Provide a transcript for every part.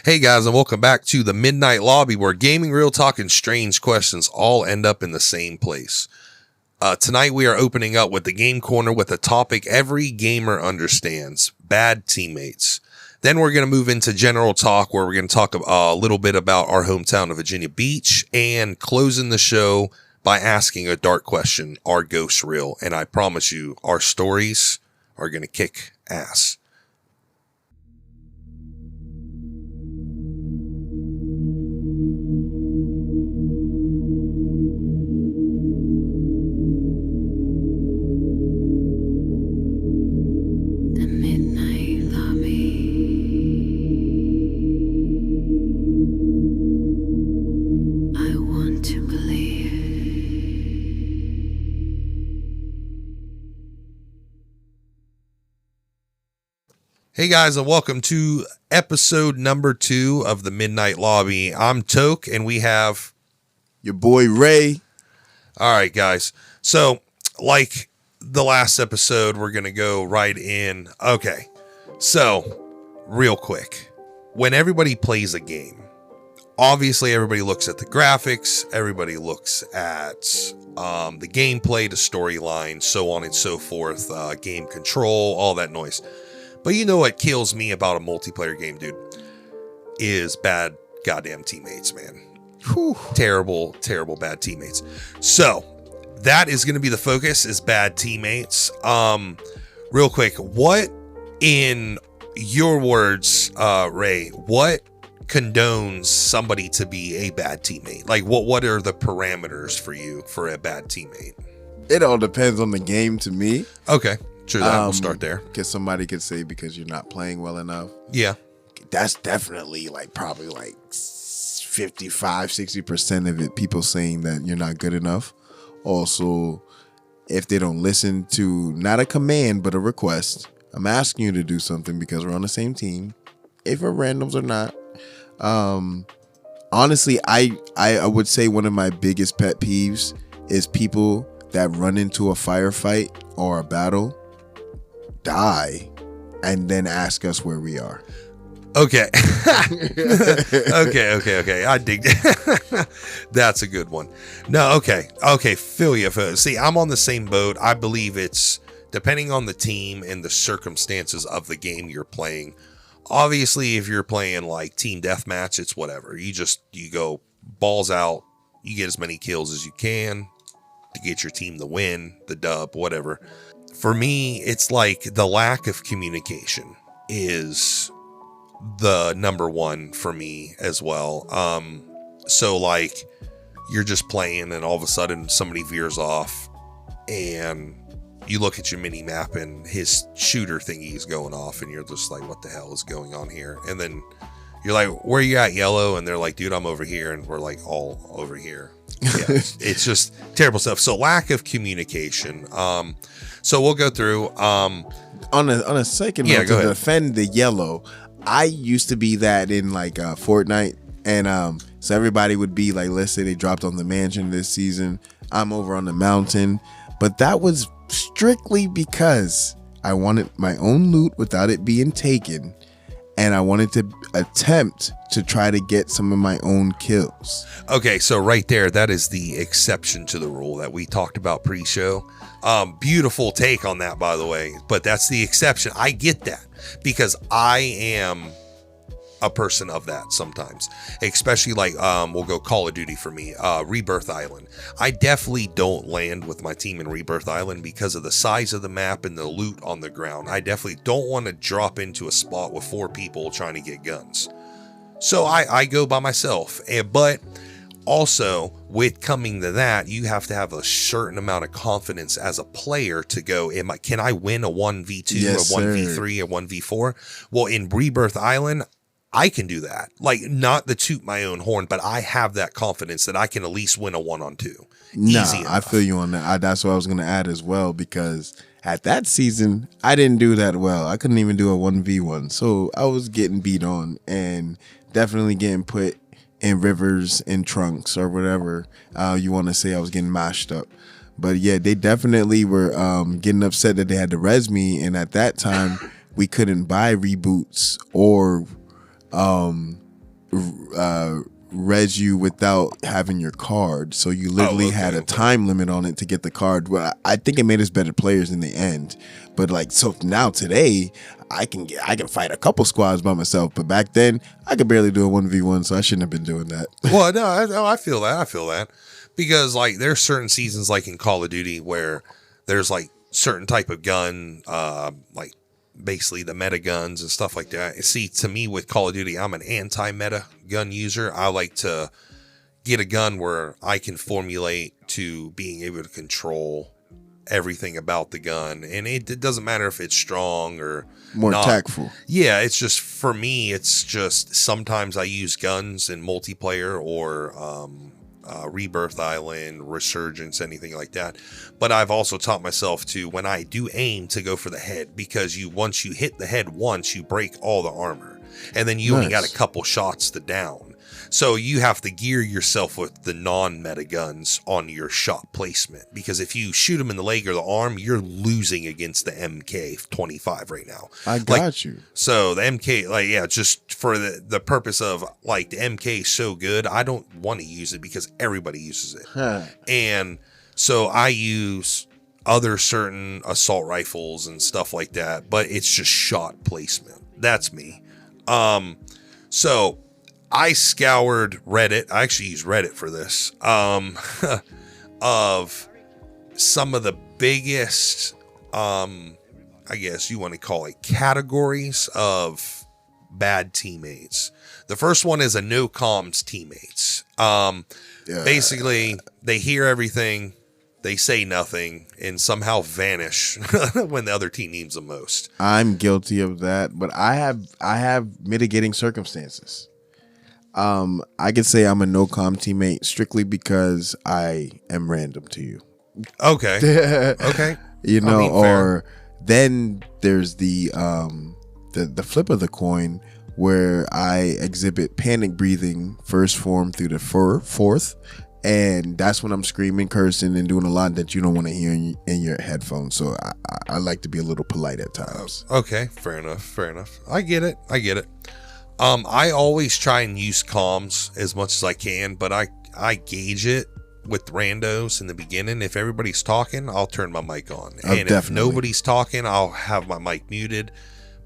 Hey guys, and welcome back to the Midnight Lobby, where gaming, real talk, and strange questions all end up in the same place. Tonight we are opening up with the Game Corner with a topic every gamer understands: bad teammates. Then we're going to move into general talk, where we're going to talk a little bit about our hometown of Virginia Beach, and closing the show by asking a dark question: are ghosts real? And I promise you, our stories are going to kick ass. Hey guys, and welcome to episode number 2 of the Midnight Lobby. I'm Toke, and we have your boy Rhay. All right, guys. So, like the last episode, we're going to go right in. Okay. So, real quick. When everybody plays a game, obviously everybody looks at the graphics, everybody looks at the gameplay, the storyline, so on and so forth, game control, all that noise. But you know what kills me about a multiplayer game, dude, is bad goddamn teammates, man. Whew. Terrible, terrible bad teammates. So that is going to be the focus, is bad teammates. Real quick, what, in your words, Rhay, what condones somebody to be a bad teammate? Like, what are the parameters for you for a bad teammate? It all depends on the game to me. Okay. True that. We'll start there. Because somebody could say because you're not playing well enough. Yeah. That's definitely probably 55-60% of it, people saying that you're not good enough. Also, if they don't listen to not a command but a request, I'm asking you to do something because we're on the same team, if we're randoms or not. Honestly, I would say one of my biggest pet peeves is people that run into a firefight or a battle, die, and then ask us where we are. Okay. Okay. I dig that. That's a good one. No, okay. Feel you. See, I'm on the same boat. I believe it's depending on the team and the circumstances of the game you're playing. Obviously, if you're playing like team deathmatch, it's whatever. You go balls out. You get as many kills as you can to get your team the win, the dub, whatever. For me, it's like the lack of communication is the number one for me as well. So like you're just playing and all of a sudden somebody veers off and you look at your mini map and his shooter thingy is going off and you're just like, what the hell is going on here? And then you're like, where you at, yellow? And they're like, dude, I'm over here. And we're like all over here. Yeah, it's just terrible stuff. So lack of communication. So we'll go through. On a second note, to defend the yellow, I used to be that in Fortnite, and so everybody would be like, let's say they dropped on the mansion this season, I'm over on the mountain, but that was strictly because I wanted my own loot without it being taken, and I wanted to attempt to try to get some of my own kills. Okay, so right there, that is the exception to the rule that we talked about pre-show. Beautiful take on that, by the way, but that's the exception. I get that because I am a person of that sometimes, especially we'll go Call of Duty for me, Rebirth Island. I definitely don't land with my team in Rebirth Island because of the size of the map and the loot on the ground. I definitely don't want to drop into a spot with 4 people trying to get guns. So I go by myself, but also with coming to that, you have to have a certain amount of confidence as a player to go, can I win a 1v2, yes, a 1v3, a 1v4? Well, in Rebirth Island, I can do that. Not to toot my own horn, but I have that confidence that I can at least win a 1-on-2. Nah, I feel you on that. That's what I was going to add as well, because at that season, I didn't do that well. I couldn't even do a 1v1. So I was getting beat on and definitely getting put in rivers and trunks or whatever you want to say. I was getting mashed up. But yeah, they definitely were getting upset that they had to res me. And at that time, we couldn't buy reboots or res you without having your card, so you literally had a time limit on it to get the card. Well, I think it made us better players in the end. But like, so now today, I can fight a couple squads by myself. But back then, I could barely do a 1v1, so I shouldn't have been doing that. Well, no, I feel that because like there's certain seasons like in Call of Duty where there's like certain type of gun, like basically the meta guns and stuff like that. See, to me with Call of Duty, I'm an anti-meta gun user. I like to get a gun where I can formulate to being able to control everything about the gun, and it doesn't matter if it's strong or more tactful. Yeah, it's just, for me, it's just sometimes I use guns in multiplayer or Rebirth Island, Resurgence, anything like that. But I've also taught myself to, when I do aim, to go for the head, because once you hit the head once, you break all the armor, and then you only got a couple shots to down. So you have to gear yourself with the non-meta guns on your shot placement, because if you shoot them in the leg or the arm, you're losing against the MK25 right now. I got you. So the MK, just for the purpose of like the MK is so good, I don't want to use it because everybody uses it. And so I use other certain assault rifles and stuff like that, but it's just shot placement. That's me. So I scoured Reddit. I actually use Reddit for this. Of some of the biggest, I guess you want to call it, categories of bad teammates. The first one is a no comms teammates. Basically, they hear everything, they say nothing, and somehow vanish when the other team needs them most. I'm guilty of that, but I have mitigating circumstances. I could say I'm a no-comm teammate strictly because I am random to you. Okay. Okay. You know, or then there's the flip of the coin where I exhibit panic breathing first form through the fourth, and that's when I'm screaming, cursing, and doing a lot that you don't want to hear in your headphones. So I like to be a little polite at times. Okay, fair enough. I get it. I always try and use comms as much as I can, but I gauge it with randos in the beginning. If everybody's talking, I'll turn my mic on. And if nobody's talking, I'll have my mic muted.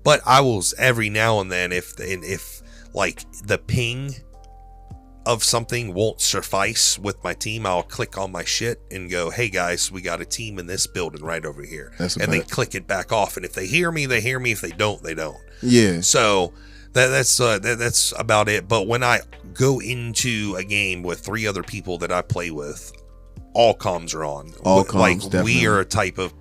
But I will, every now and then, if like the ping of something won't suffice with my team, I'll click on my shit and go, hey guys, we got a team in this building right over here. And they click it back off. And if they hear me, they hear me. If they don't, they don't. Yeah. So that's about it. But when I go into a game with 3 other people that I play with, all comms are on. All comms, like definitely. We are a type of,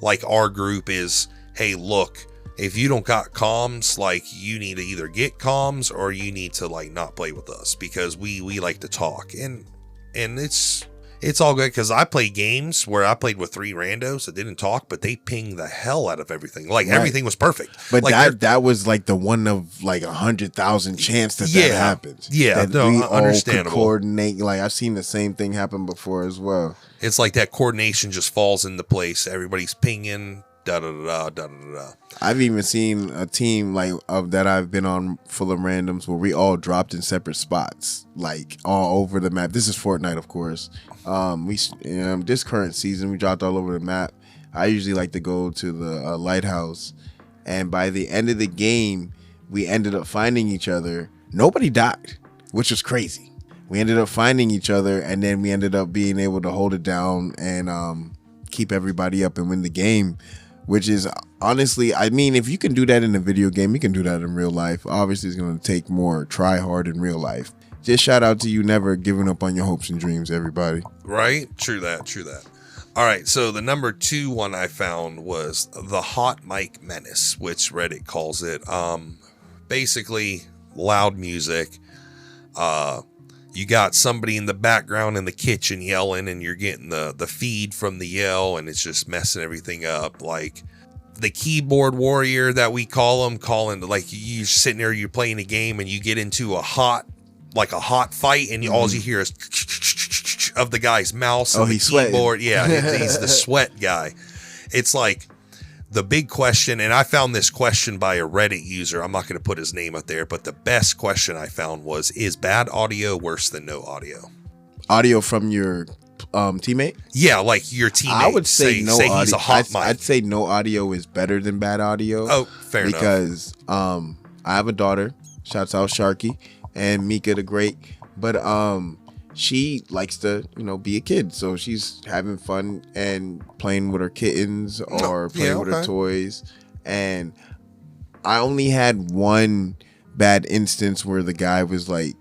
like, our group is, hey, look, if you don't got comms, like, you need to either get comms or you need to, like, not play with us, because we like to talk. And it's all good, because I play games where I played with 3 randos that didn't talk, but they pinged the hell out of everything. Like, everything was perfect. But like, that was like the one of like 100,000 chance that happened. Yeah, that we all understandable. could coordinate. Like, I've seen the same thing happen before as well. It's like that coordination just falls into place. Everybody's pinging. Da da da da da da. I've even seen a team that I've been on full of randoms where we all dropped in separate spots, like all over the map. This is Fortnite, of course. This current season we dropped all over the map. I usually like to go to the lighthouse, and by the end of the game, we ended up finding each other. Nobody died, which was crazy. We ended up finding each other, and then we ended up being able to hold it down and keep everybody up and win the game. Which is, honestly, I mean, if you can do that in a video game, you can do that in real life. Obviously, it's going to take more try hard in real life. Just shout out to you never giving up on your hopes and dreams, everybody. Right? True that. All right, so the number 2 one I found was the hot mic menace, which Reddit calls it. Basically, loud music. You got somebody in the background in the kitchen yelling, and you're getting the feed from the yell, and it's just messing everything up. Like the keyboard warrior that we call them, like you're sitting there, you're playing a game, and you get into a hot fight, and all you hear is of the guy's mouse. Oh, he's keyboard. Sweating. Yeah, he's the sweat guy. It's like The big question, and I found this question by a Reddit user. I'm not going to put his name up there, but the best question I found was, is bad audio worse than no audio? Audio from your teammate? Yeah, like your teammate. I would say no audio. He's a hot mic. I'd say no audio is better than bad audio. Oh, fair enough. Because I have a daughter. Shouts out Sharky and Mika the Great. But she likes to, be a kid. So she's having fun and playing with her kittens or playing with her toys. And I only had one bad instance where the guy was like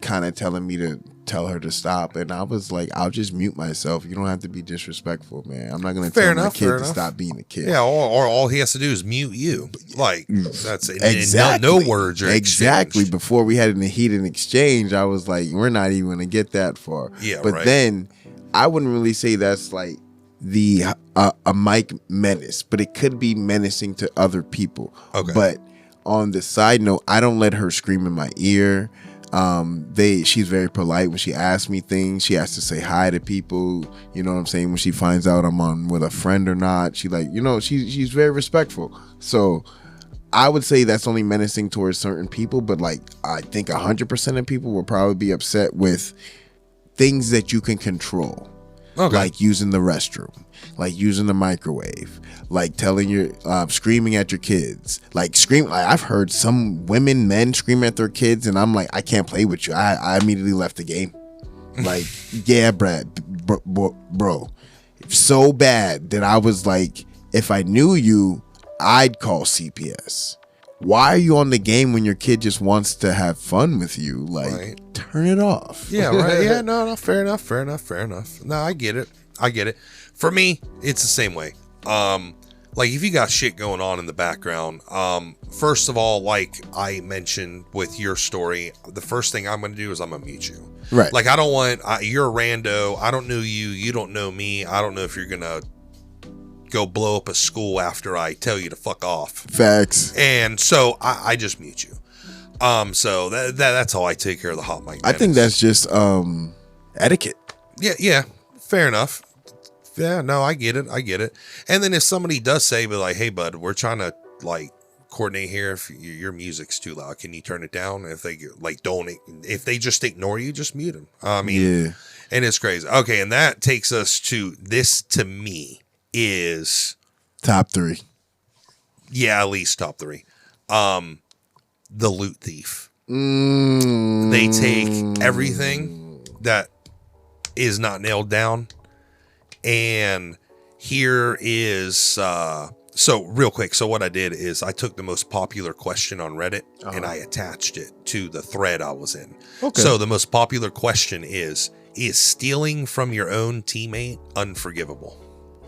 kind of telling me to tell her to stop, and I was like, I'll just mute myself. You don't have to be disrespectful, man. I'm not gonna tell my kid to stop being a kid. Yeah, or all he has to do is mute you. Like, that's it. Exactly. No words are exactly exchanged. Before we had an heated exchange, I was like, we're not even gonna get that far. Yeah, but then I wouldn't really say that's like the a mic menace, but it could be menacing to other people. Okay. But on the side note, I don't let her scream in my ear. She's very polite when she asks me things. She has to say hi to people. You know what I'm saying? When she finds out I'm on with a friend or not, she like, she's very respectful. So I would say that's only menacing towards certain people, but like I think 100% of people will probably be upset with things that you can control. Okay. Like using the restroom, like using the microwave, like telling your screaming at your kids, like I've heard some men scream at their kids, and I'm like, I can't play with you. I immediately left the game. Like, yeah, Brad, bro, so bad that I was like, if I knew you, I'd call CPS. Why are you on the game when your kid just wants to have fun with you? Like, turn it off. Yeah, right. Yeah, no, fair enough. No, I get it. For me, it's the same way. Like if you got shit going on in the background, first of all, like I mentioned with your story, the first thing I'm going to do is I'm going to mute you. Right. Like I don't want, you're a rando. I don't know you. You don't know me. I don't know if you're going to go blow up a school after I tell you to fuck off. Facts. And so I just mute you. So that's how I take care of the hot mic. I think that's just etiquette. Yeah, fair enough. Yeah, no, I get it. And then if somebody does say, but like, hey bud, we're trying to like coordinate here. If your music's too loud, can you turn it down? If they like if they just ignore you, just mute them. I mean, yeah. And it's crazy. Okay, and that takes us to this. To me, is top 3. Yeah, at least top 3. The loot thief. They take everything that is not nailed down, and here is so real quick. So what I did is I took the most popular question on Reddit and I attached it to the thread I was in. Okay. So the most popular question is stealing from your own teammate unforgivable?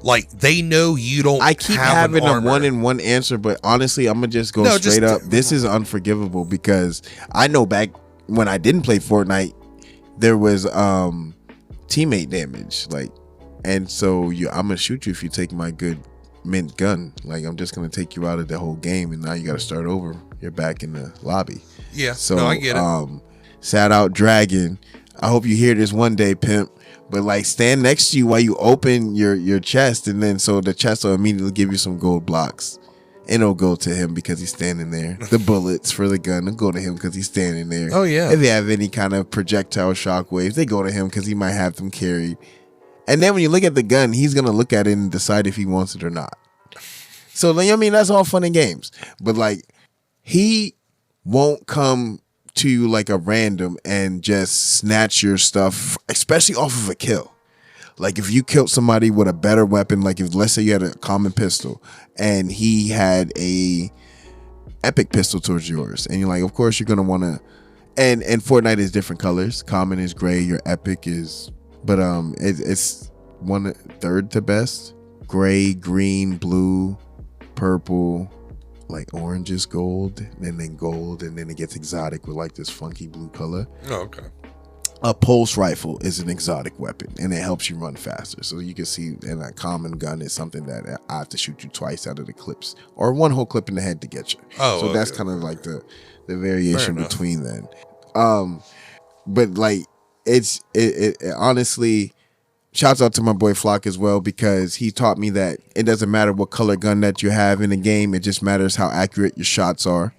Like they know you don't. I keep having a 1-in-1 answer, but honestly, I'm gonna just go straight up. This is unforgivable because I know back when I didn't play Fortnite, there was teammate damage, like, and so I'm gonna shoot you if you take my good mint gun. Like I'm just gonna take you out of the whole game, and now you got to start over. You're back in the lobby. Yeah. So no, I get it. Shout out Dragon. I hope you hear this one day, pimp. But like stand next to you while you open your chest, and then so the chest will immediately give you some gold blocks, and it'll go to him because he's standing there. The bullets for the gun will go to him because he's standing there. Oh yeah. If they have any kind of projectile shockwaves, they go to him because he might have them carried. And then when you look at the gun, he's gonna look at it and decide if he wants it or not. So I mean that's all fun and games, but like he won't come to you like a random and just snatch your stuff, especially off of a kill. Like if you killed somebody with a better weapon, like if let's say you had a common pistol and he had a epic pistol towards yours, and you're like, of course you're gonna want to. And Fortnite is different colors. Common is gray. Your epic is, but it's 1/3 to best. Gray, green, blue, purple. Like orange is gold, and then gold, and then it gets exotic with like this funky blue color. Oh, okay. A pulse rifle is an exotic weapon, and it helps you run faster. So you can see, and a common gun is something that I have to shoot you twice out of the clips, or one whole clip in the head to get you. Oh, so okay. That's kind of like the variation between then. But like it honestly, shouts out to my boy Flock as well, because he taught me that it doesn't matter what color gun that you have in the game. It just matters how accurate your shots are.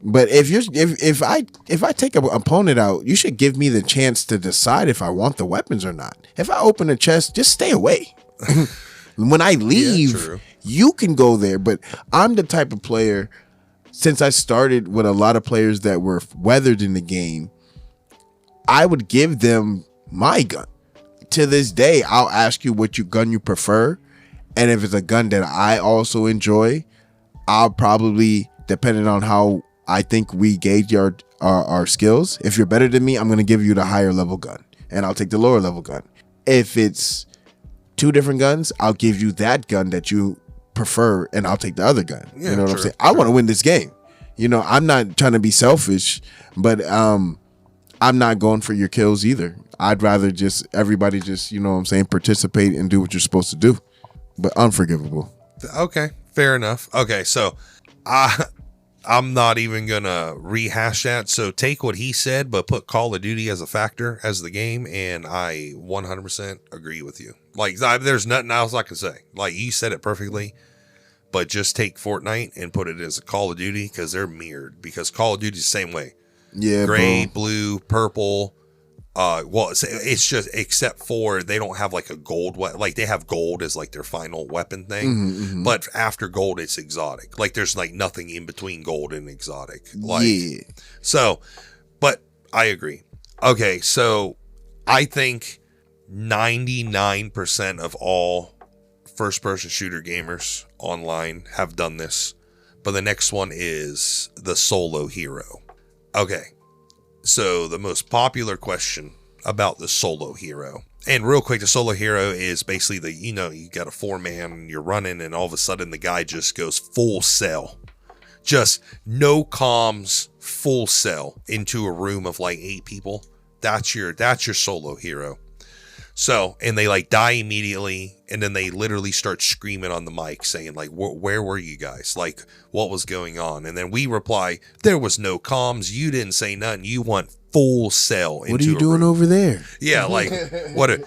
But if I take an opponent out, you should give me the chance to decide if I want the weapons or not. If I open a chest, just stay away. When I leave, you can go there. But I'm the type of player, since I started with a lot of players that were weathered in the game, I would give them my gun. To this day, I'll ask you what gun you prefer. And if it's a gun that I also enjoy, I'll probably, depending on how I think we gauge our skills, if you're better than me, I'm going to give you the higher level gun and I'll take the lower level gun. If it's two different guns, I'll give you that gun that you prefer and I'll take the other gun. You know what I'm saying? I want to win this game. You know, I'm not trying to be selfish, but I'm not going for your kills either. I'd rather everybody just, you know what I'm saying, participate and do what you're supposed to do. But unforgivable. Okay, fair enough. Okay, so I'm not even gonna rehash that. So take what he said, but put Call of Duty as a factor as the game, and I 100% agree with you. Like, there's nothing else I can say. Like, you said it perfectly, but just take Fortnite and put it as a Call of Duty, because they're mirrored. Because Call of Duty's the same way. Yeah, gray, bro. blue, purple. Well, it's just, except for they don't have like a gold, like they have gold as like their final weapon thing, mm-hmm. But after gold, it's exotic. Like there's like nothing in between gold and exotic. Like, yeah. So, but I agree. Okay, so I think 99% of all first-person shooter gamers online have done this, but the next one is the solo hero. Okay. So the most popular question about the solo hero, and real quick, the solo hero is basically you got a 4-man and you're running and all of a sudden the guy just goes full sell, just no comms, full sell into a room of like 8 people. That's your solo hero. So, and they like die immediately, and then they literally start screaming on the mic saying like, where were you guys? Like, what was going on? And then we reply, there was no comms. You didn't say nothing. You want full sell. What are you doing over there? Yeah, like,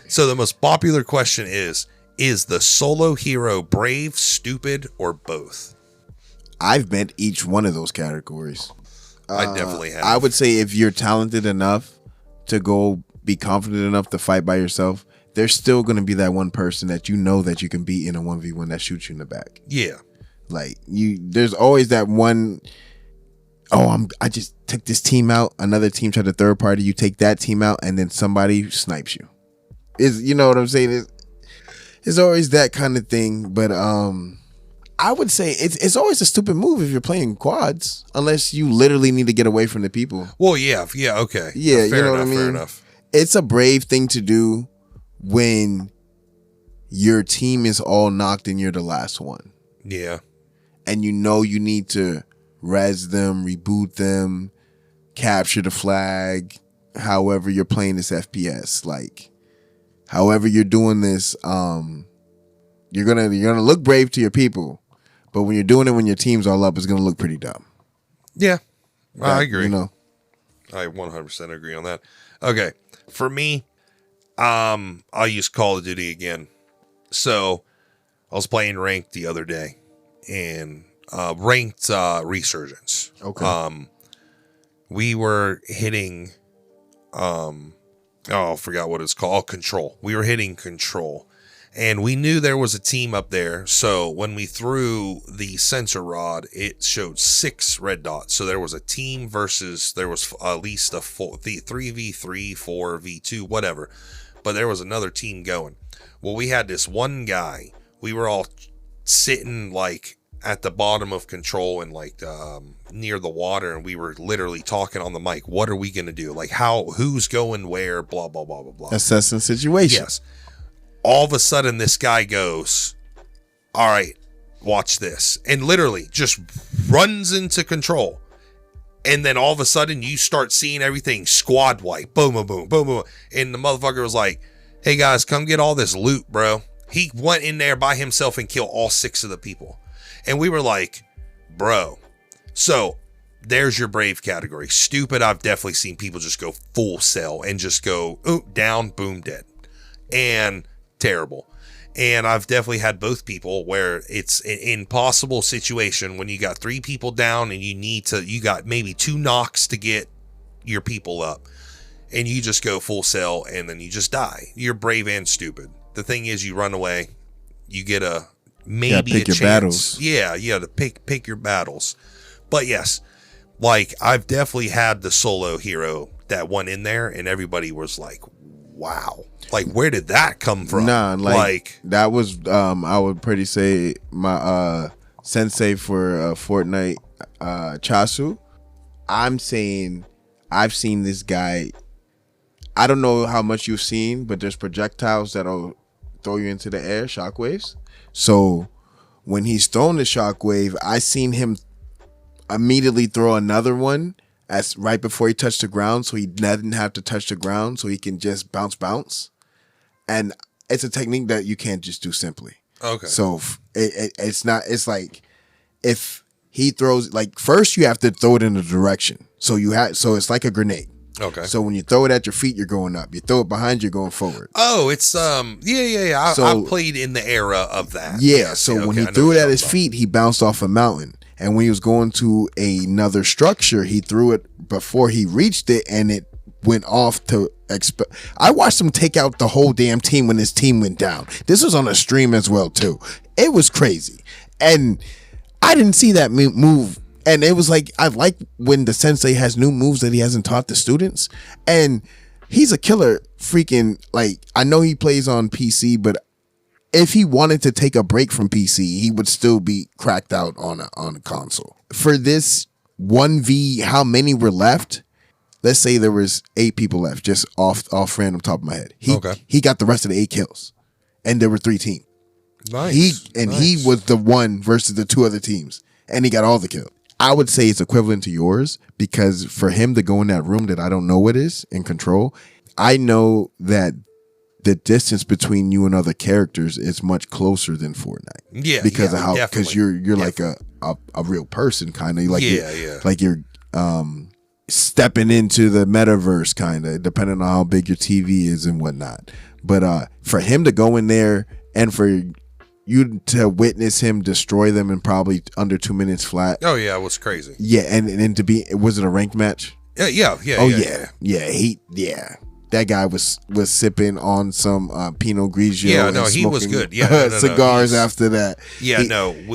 so the most popular question is the solo hero brave, stupid, or both? I've met each one of those categories. I definitely have. I would say if you're talented enough to go be confident enough to fight by yourself, there's still going to be that one person that you know that you can beat in a 1v1 that shoots you in the back. Yeah. Like there's always that one, I just took this team out. Another team tried to third party. You take that team out and then somebody snipes you. You know what I'm saying? It's always that kind of thing. But I would say it's always a stupid move if you're playing quads, unless you literally need to get away from the people. Well, yeah, okay. Yeah, fair you know enough, what I mean? Fair enough. It's a brave thing to do when your team is all knocked and you're the last one. Yeah. And you know you need to res them, reboot them, capture the flag, however you're playing this FPS. Like, however you're doing this, you're gonna look brave to your people. But when you're doing it when your team's all up, it's gonna look pretty dumb. Yeah. I agree. You know. I 100% agree on that. Okay. For me, I'll use Call of Duty again. So I was playing ranked the other day, and ranked Resurgence. Okay. We were hitting, I forgot what it's called. Control. We were hitting Control, and we knew there was a team up there. So when we threw the sensor rod, it showed 6 red dots. So there was a team versus, there was at least the 3v3, 4v2, whatever. But there was another team going. Well, we had this one guy. We were all sitting like at the bottom of Control and like near the water, and we were literally talking on the mic. What are we going to do? Like who's going where? Blah, blah, blah, blah, blah. Assessing situation. Yes. All of a sudden, this guy goes, all right, watch this. And literally just runs into Control. And then all of a sudden, you start seeing everything squad wipe. Boom, boom, boom, boom, boom. And the motherfucker was like, hey, guys, come get all this loot, bro. He went in there by himself and killed all 6 of the people. And we were like, bro. So there's your brave category. Stupid, I've definitely seen people just go full sell and just go, down, boom, dead. and terrible. And I've definitely had both people where it's an impossible situation when you got 3 people down and you got maybe 2 knocks to get your people up, and you just go full sell and then you just die. You're brave and stupid. The thing is, you run away, you get maybe a chance. Battles. Yeah, to pick your battles. But yes, like I've definitely had the solo hero that went in there and everybody was like, wow. Like, where did that come from? Nah, like that was I would pretty say my sensei for Fortnite, Chasu. I'm saying I've seen this guy. I don't know how much you've seen, but there's projectiles that'll throw you into the air, shockwaves. So when he's thrown the shockwave, I seen him immediately throw another one as right before he touched the ground, so he didn't have to touch the ground, so he can just bounce. And it's a technique that you can't just do simply. Okay. So it's not. It's like if he throws, like, first you have to throw it in a direction. So it's like a grenade. Okay. So when you throw it at your feet, you're going up. You throw it behind you, you're going forward. Oh, it's yeah. I've played in the era of that. Yeah. Yes, so when he threw it at his feet, he bounced off a mountain. And when he was going to another structure, he threw it before he reached it, and it went off to I watched him take out the whole damn team when his team went down. This was on a stream as well too. It was crazy, and I didn't see that move. And it was like, I like when the sensei has new moves that he hasn't taught the students, and he's a killer. Freaking, like, I know he plays on PC, but if he wanted to take a break from PC, he would still be cracked out on a console. For this 1v, how many were left? Let's say there was 8 people left, just off random top of my head. He got the rest of the 8 kills, and there were 3 teams. Nice. He was the one versus the 2 other teams, and he got all the kills. I would say it's equivalent to yours, because for him to go in that room that I don't know what is in control, I know that the distance between you and other characters is much closer than Fortnite. Yeah, because of how, because you're like a real person, kind of like you're stepping into the metaverse, kind of, depending on how big your TV is and whatnot. But for him to go in there and for you to witness him destroy them in probably under 2 minutes flat. Oh yeah, it was crazy. Yeah, and to be, was it a ranked match? Yeah. That guy was sipping on some Pinot Grigio. Yeah, no, he was good. Yeah, cigars after that. Yeah,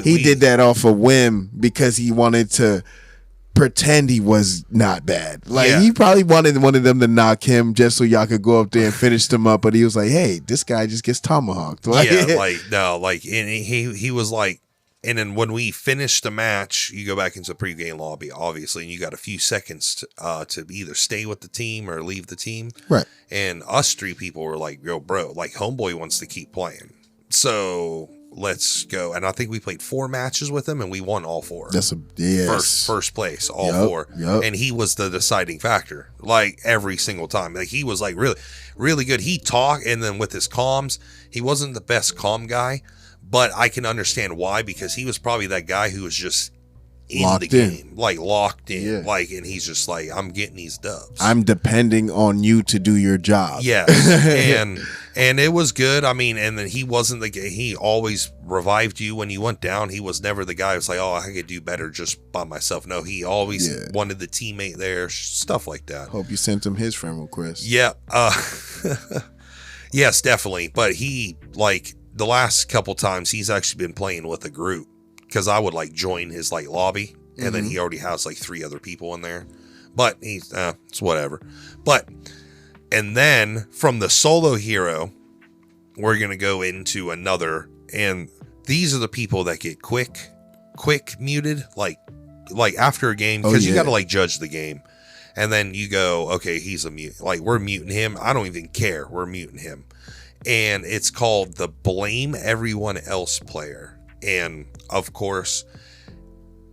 he did that off a whim because he wanted to pretend he was not bad. Like, he probably wanted one of them to knock him just so y'all could go up there and finish them up. But he was like, "Hey, this guy just gets tomahawked." Like, and he was like. And then when we finished the match, you go back into the pregame lobby, obviously, and you got a few seconds to either stay with the team or leave the team. Right. And us 3 people were like, yo, bro, like, homeboy wants to keep playing. So let's go. And I think we played 4 matches with him, and we won all 4. That's first place, all 4. Yep. And he was the deciding factor, like, every single time. Like, he was like really, really good. He talked, and then with his comms, he wasn't the best comm guy. But I can understand why, because he was probably that guy who was just locked in, like locked in, like, and he's just like, I'm getting these dubs. I'm depending on you to do your job. Yes, and it was good. I mean, and then he wasn't the guy. He always revived you when you went down. He was never the guy who's like, oh, I could do better just by myself. No, he always wanted the teammate there, stuff like that. Hope you sent him his friend request. Yeah, yes, definitely. But he, like, the last couple times he's actually been playing with a group, because I would like join his like lobby, and then he already has like 3 other people in there, but he's it's whatever. But and then from the solo hero, we're gonna go into another, and these are the people that get quick muted, like after a game, because you gotta like judge the game, and then you go, okay, he's a mute, like, we're muting him. I don't even care, we're muting him. And it's called the blame everyone else player. And of course,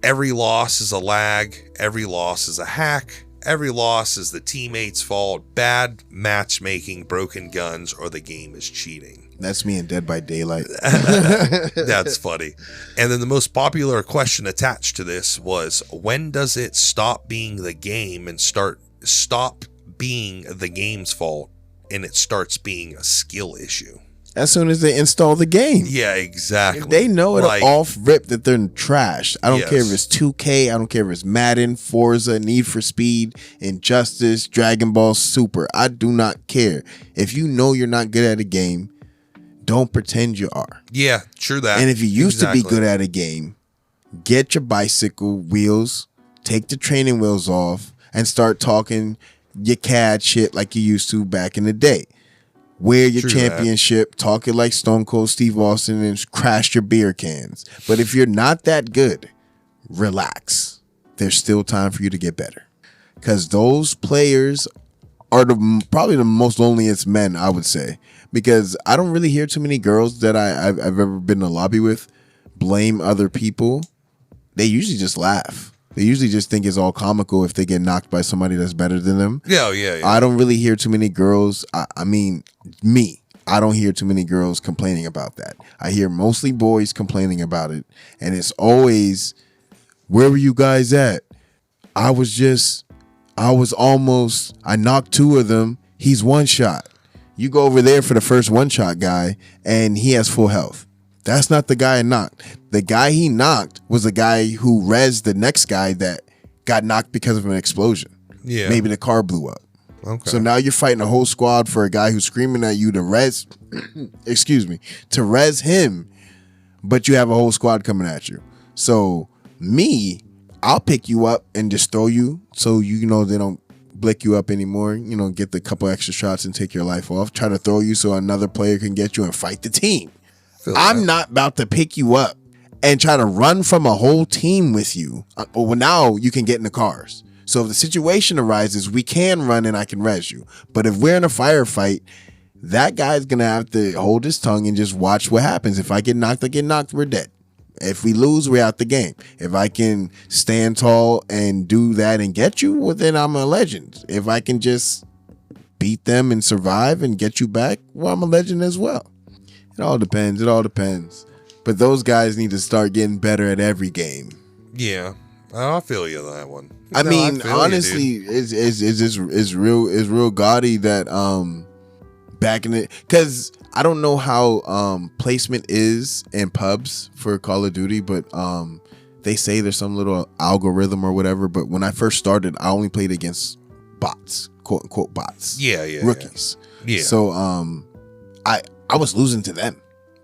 every loss is a lag. Every loss is a hack. Every loss is the teammate's fault. Bad matchmaking, broken guns, or the game is cheating. That's me in Dead by Daylight. That's funny. And then the most popular question attached to this was, when does it stop being the game and stop being the game's fault? and it starts being a skill issue. As soon as they install the game. Yeah, exactly. If they know it off rip that they're trash. I don't care if it's 2K. I don't care if it's Madden, Forza, Need for Speed, Injustice, Dragon Ball Super. I do not care. If you know you're not good at a game, don't pretend you are. Yeah, true that. And if you used to be good at a game, get your bicycle wheels, take the training wheels off, and start talking your CAD shit like you used to back in the day. Wear your championship, talk it like Stone Cold Steve Austin, and crash your beer cans. But if you're not that good, relax. There's still time for you to get better. Because those players are probably the most loneliest men, I would say. Because I don't really hear too many girls that I've ever been in a lobby with blame other people. They usually just laugh. They usually just think it's all comical if they get knocked by somebody that's better than them. Yeah. I don't really hear too many girls. I mean, I don't hear too many girls complaining about that. I hear mostly boys complaining about it. And it's always, where were you guys at? I knocked 2 of them. He's one shot. You go over there for the first one shot guy and he has full health. That's not the guy I knocked. The guy he knocked was the guy who rezzed the next guy that got knocked because of an explosion. Yeah. Maybe the car blew up. Okay. So now you're fighting a whole squad for a guy who's screaming at you to res him, but you have a whole squad coming at you. So I'll pick you up and just throw you so they don't blick you up anymore, get the couple extra shots and take your life off. Try to throw you so another player can get you and fight the team. I'm not about to pick you up and try to run from a whole team with you. Well, now you can get in the cars. So if the situation arises, we can run and I can res you. But if we're in a firefight, that guy's going to have to hold his tongue and just watch what happens. If I get knocked, we're dead. If we lose, we're out the game. If I can stand tall and do that and get you, well, then I'm a legend. If I can just beat them and survive and get you back, well, I'm a legend as well. It all depends. But those guys need to start getting better at every game. Yeah, I feel you on that one. Honestly, it's real gaudy that back in it, because I don't know how placement is in pubs for Call of Duty, but they say there's some little algorithm or whatever. But when I first started, I only played against bots, quote unquote bots. Yeah, rookies. Yeah. So I was losing to them.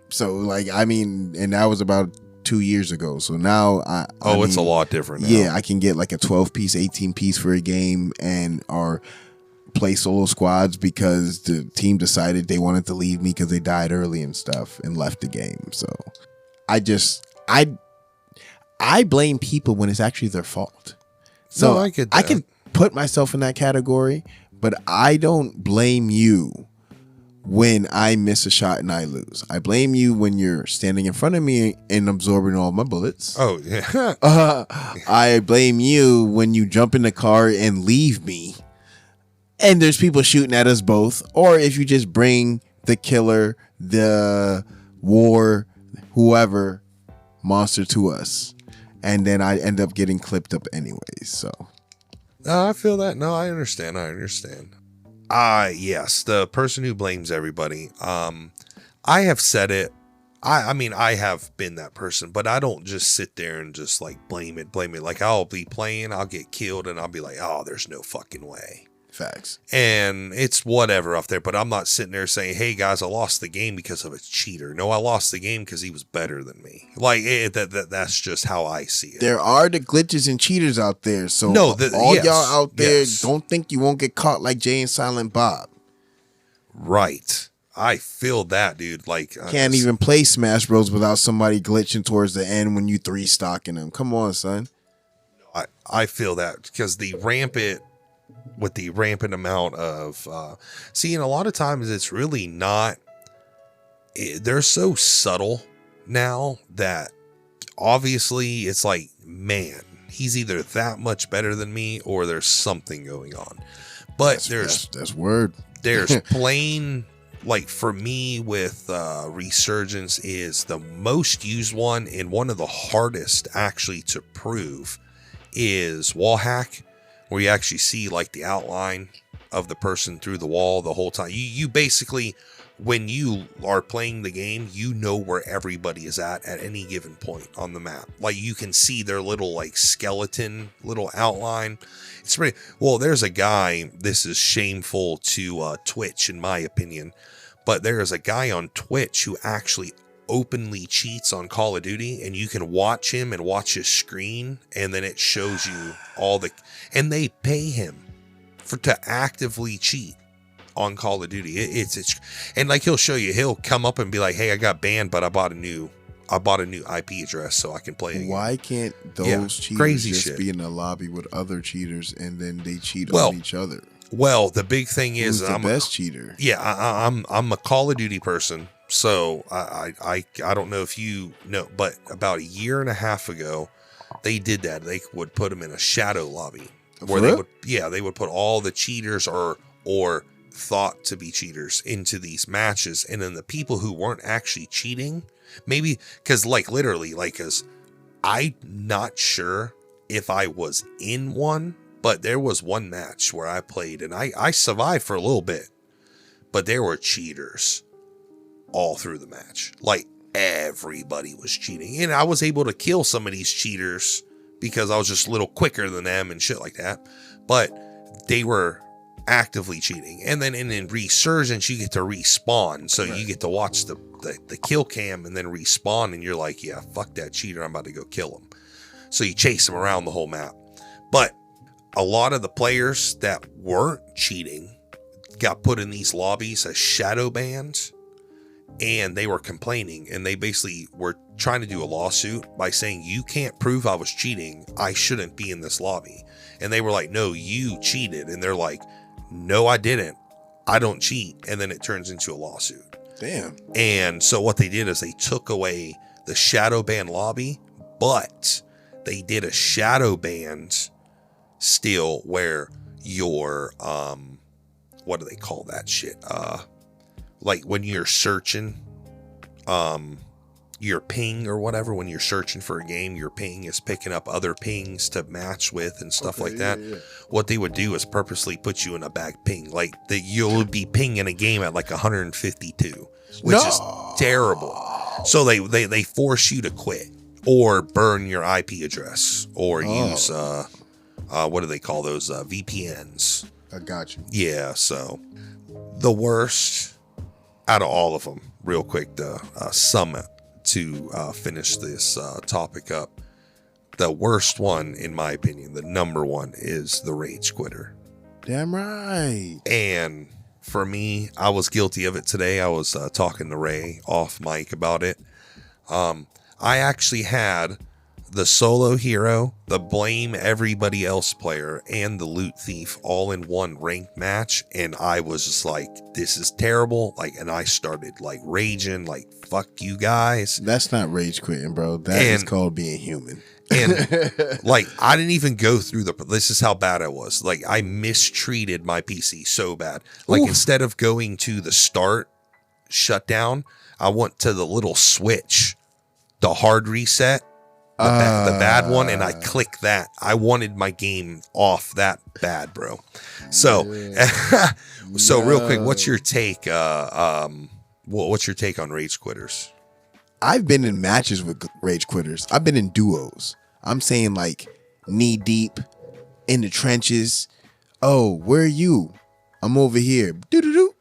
So and that was about 2 years ago. So now it's a lot different now. Yeah, I can get like a 12-piece, 18-piece for a game or play solo squads because the team decided they wanted to leave me because they died early and stuff and left the game. So I blame people when it's actually their fault. So I can put myself in that category, but I don't blame you when I miss a shot and I lose. I blame you when you're standing in front of me and absorbing all my bullets. Oh, yeah. I blame you when you jump in the car and leave me and there's people shooting at us both. Or if you just bring the killer, the war, whoever monster to us. And then I end up getting clipped up anyways. So I feel that. No, I understand. Yes, the person who blames everybody. I have said it. I have been that person, but I don't just sit there and just blame it. Like I'll be playing, I'll get killed, and I'll be like, oh, there's no fucking way. Facts. And it's whatever up there, but I'm not sitting there saying, hey guys, I lost the game because of a cheater. No, I lost the game because he was better than me. That's just how I see it. There are the glitches and cheaters out there. So y'all out there, don't think you won't get caught like Jay and Silent Bob. Right. I feel that, dude. Can't even play Smash Bros without somebody glitching towards the end when you 3-stocking them. Come on, son. I feel that because the rampant amount of and a lot of times it's really not, they're so subtle now that obviously it's like, man, he's either that much better than me or there's something going on. But that's word. There's plain, for me with Resurgence is the most used one, and one of the hardest actually to prove is wall hack, where you actually see the outline of the person through the wall the whole time. You basically, when you are playing the game, you know where everybody is at any given point on the map. Like, you can see their little like skeleton, little outline. It's pretty well. There's a guy. This is shameful to Twitch, in my opinion, but there is a guy on Twitch who actually openly cheats on Call of Duty, and you can watch him and watch his screen, and then it shows you all the, and they pay him to actively cheat on Call of Duty. It's and like, he'll show you, he'll come up and be like, hey, I got banned, but I bought a new IP address so I can play again. Why can't those cheaters just be in a lobby with other cheaters and then they cheat on each other? Well, the big thing is, who's the best cheater? Yeah, I'm a Call of Duty person. So I don't know if you know, but about a year and a half ago, they did that. They would put them in a shadow lobby where they would put all the cheaters or thought to be cheaters into these matches. And then the people who weren't actually cheating, maybe because because I'm not sure if I was in one, but there was one match where I played and I survived for a little bit, but there were cheaters all through the match. Like, everybody was cheating, and I was able to kill some of these cheaters because I was just a little quicker than them and shit like that, but they were actively cheating. And then in Resurgence, you get to respawn, so you get to watch the kill cam and then respawn, and you're like, yeah, fuck that cheater, I'm about to go kill him. So you chase him around the whole map. But a lot of the players that weren't cheating got put in these lobbies as shadow bans, and they were complaining, and they basically were trying to do a lawsuit by saying, you can't prove I was cheating, I shouldn't be in this lobby. And they were like, no, you cheated. And they're like, no, I didn't, I don't cheat. And then it turns into a lawsuit. Damn. And so what they did is they took away the shadow ban lobby, but they did a shadow band still where your what do they call that shit, like when you're searching your ping or whatever, when you're searching for a game, your ping is picking up other pings to match with and stuff like that. Yeah. What they would do is purposely put you in a back ping, like that you'll be pinging a game at like 152, which is terrible. So they force you to quit or burn your IP address or use what do they call those, VPNs. I got you. Yeah, so the worst out of all of them, real quick, the summit to finish this topic up. The worst one, in my opinion, the number one, is the rage quitter. Damn right. And for me, I was guilty of it today. I was talking to Rhay off mic about it. I actually had the solo hero, the blame everybody else player, and the loot thief all in one ranked match, and I was just like, this is terrible. Like, and I started like raging, like, fuck you guys. That's not rage quitting, bro. That is called being human. And like, I didn't even go through this is how bad I was. Like, I mistreated my PC so bad. Like, instead of going to the start shutdown, I went to the little switch, the hard reset, the bad one, and I clicked that. I wanted my game off that bad, bro. So, so real quick, what's your take? What's your take on rage quitters? I've been in matches with rage quitters. I've been in duos. I'm saying like knee deep in the trenches. Oh, where are you? I'm over here. Doo-doo-doo.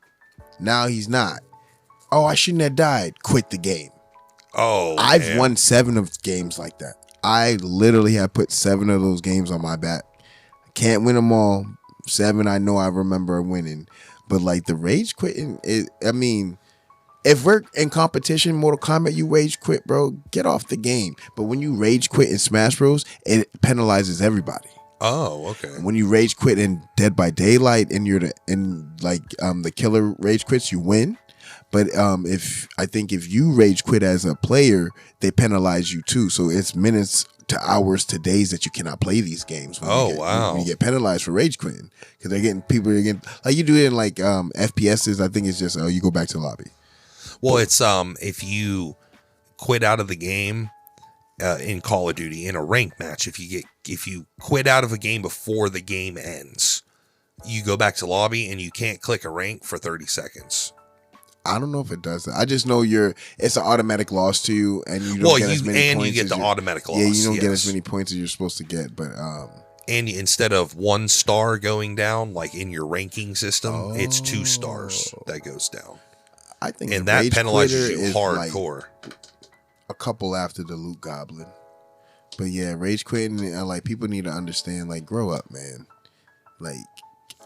Now he's not. Oh, I shouldn't have died. Quit the game. Oh, I've won 7 of games like that. I literally have put 7 of those games on my back. I can't win them all. 7, I know I remember winning. But like the rage quitting, I mean, if we're in competition, Mortal Kombat, you rage quit, bro, get off the game. But when you rage quit in Smash Bros, it penalizes everybody. Oh, okay. When you rage quit in Dead by Daylight and you're the killer rage quits, you win. But if you rage quit as a player, they penalize you too. So it's minutes to hours to days that you cannot play these games. When you get penalized for rage quitting, because people are getting, like you do it in like FPSs. I think it's just you go back to the lobby. Well, it's if you quit out of the game in Call of Duty in a ranked match, if you quit out of a game before the game ends, you go back to lobby and you can't click a rank for 30 seconds. I don't know if it does that. I just know it's an automatic loss to you, and you don't get as many points. And you get the automatic loss. Yeah, you don't get as many points as you're supposed to get. But and instead of 1 star going down, like in your ranking system, it's 2 stars that goes down. I think, and that penalizes you hardcore. Like a couple after the loot goblin. But yeah, rage quitting, like, people need to understand, like, grow up, man. Like,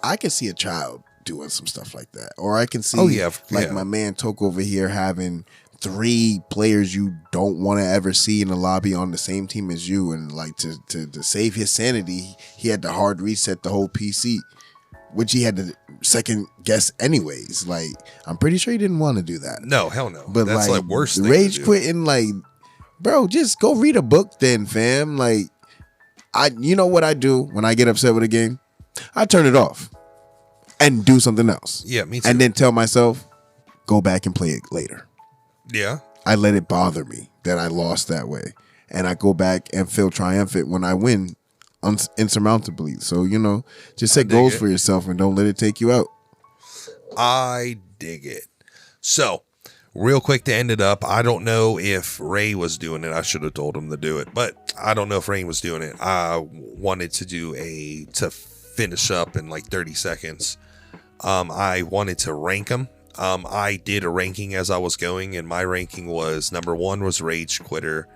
I can see a child doing some stuff like that, or I can see my man Toke over here having 3 players you don't want to ever see in the lobby on the same team as you, and like to save his sanity, he had to hard reset the whole PC, which he had to second guess anyways. Like, I'm pretty sure he didn't want to do that. No, hell no. But that's like worse. Rage quitting, like, bro, just go read a book then, fam. Like, you know what I do when I get upset with a game? I turn it off and do something else. Yeah, me too. And then tell myself, go back and play it later. Yeah. I let it bother me that I lost that way. And I go back and feel triumphant when I win insurmountably. So, you know, just set goals for yourself and don't let it take you out. I dig it. So, real quick to end it up, I don't know if Rhay was doing it. I should have told him to do it, but I don't know if Rhay was doing it. I wanted to to finish up in like 30 seconds. I wanted to rank them. I did a ranking as I was going, and my ranking was number 1 was Rage Quitter,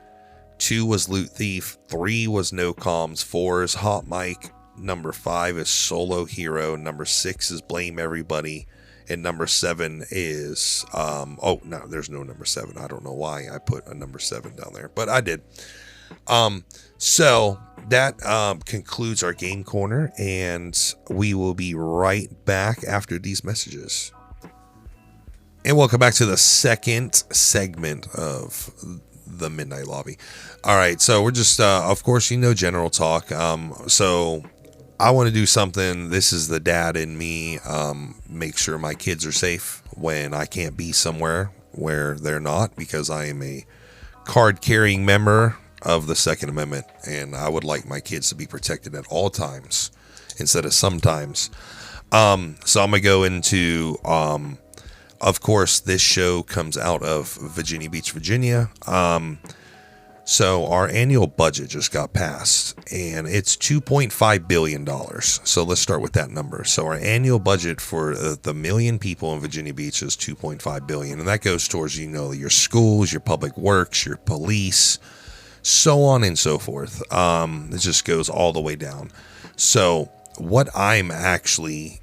2 was Loot Thief, 3 was No Comms, 4 is Hot Mic, number 5 is Solo Hero, number 6 is Blame Everybody, and number 7 is oh no, there's no number 7. I don't know why I put a number 7 down there, but I did. So that concludes our game corner, and we will be right back after these messages. And welcome back to the second segment of the Midnight Lobby. All right, so we're just, of course, general talk. So I want to do something. This is the dad in me. Make sure my kids are safe when I can't be somewhere where they're not, because I am a card-carrying member of the Second Amendment, and I would like my kids to be protected at all times instead of sometimes. So I'm going to go into... of course, this show comes out of Virginia Beach, Virginia. So our annual budget just got passed, and it's $2.5 billion. So let's start with that number. So our annual budget for the million people in Virginia Beach is $2.5 billion. And that goes towards, your schools, your public works, your police, so on and so forth. It just goes all the way down. So what I'm actually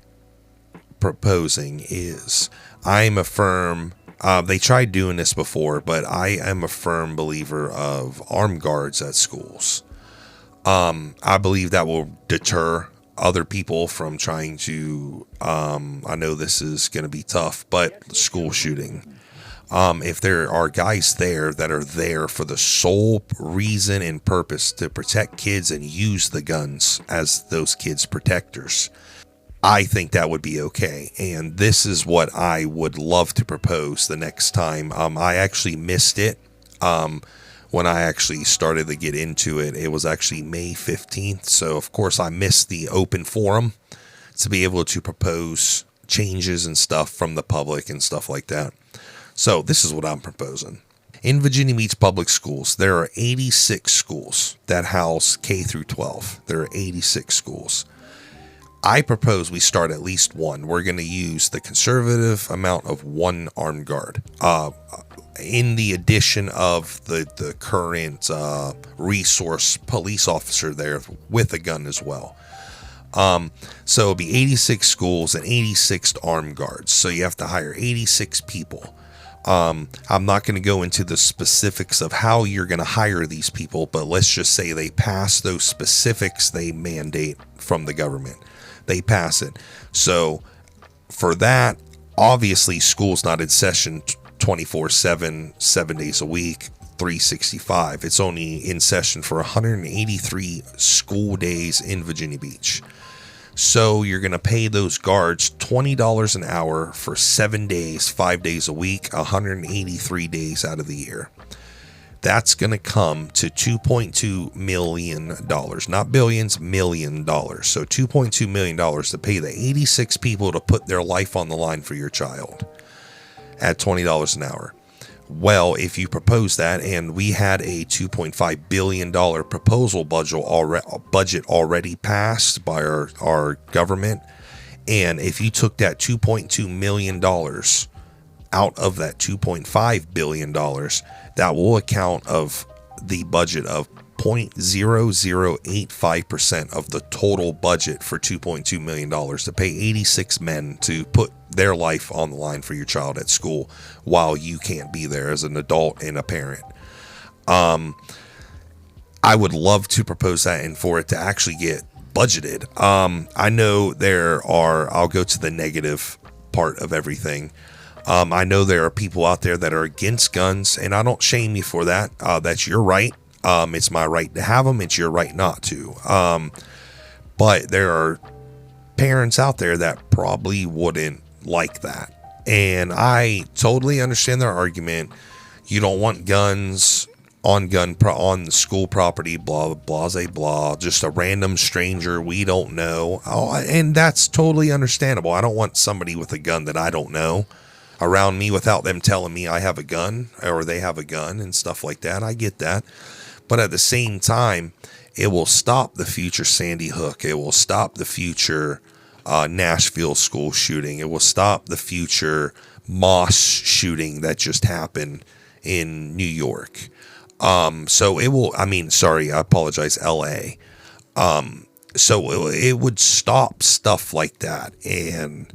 proposing is... I'm a firm, they tried doing this before, but I am a firm believer of armed guards at schools. I believe that will deter other people from trying to, I know this is going to be tough, but school shooting. If there are guys there that are there for the sole reason and purpose to protect kids and use the guns as those kids' protectors, I think that would be okay. And this is what I would love to propose the next time. I actually missed it when I actually started to get into it. It was actually May 15th. So, of course, I missed the open forum to be able to propose changes and stuff from the public and stuff like that. So this is what I'm proposing. In Virginia Beach public schools, there are 86 schools that house K through 12. There are 86 schools. I propose we start at least one. We're going to use the conservative amount of 1 armed guard. In the addition of the current resource police officer there with a gun as well. So it'll be 86 schools and 86 armed guards. So you have to hire 86 people. I'm not going to go into the specifics of how you're going to hire these people, but let's just say they pass those specifics they mandate from the government. They pass it. So for that, obviously school's not in session 24/7, 7 days a week, 365. It's only in session for 183 school days in Virginia Beach. So you're going to pay those guards $20 an hour for 7 days, 5 days a week, 183 days out of the year. That's going to come to $2.2 million, not billions, $1 million. So $2.2 million to pay the 86 people to put their life on the line for your child at $20 an hour. Well, if you propose that, and we had a $2.5 billion proposal budget already passed by our government, and if you took that $2.2 million out of that $2.5 billion, that will account of the budget of 0.0085% of the total budget for $2.2 million to pay 86 men to put their life on the line for your child at school while you can't be there as an adult and a parent. I would love to propose that and for it to actually get budgeted. I know I'll go to the negative part of everything. I know there are people out there that are against guns, and I don't shame you for that. That's your right. It's my right to have them. It's your right not to. But there are parents out there that probably wouldn't like that. And I totally understand their argument. You don't want guns on the school property, blah, blah, blah, blah, just a random stranger we don't know. And that's totally understandable. I don't want somebody with a gun that I don't know around me without them telling me I have a gun or they have a gun and stuff like that. I get that. But at the same time, it will stop the future Sandy Hook. It will stop the future Nashville school shooting. It will stop the future Moss shooting that just happened in New York. So it will, I apologize, LA. So it would stop stuff like that. And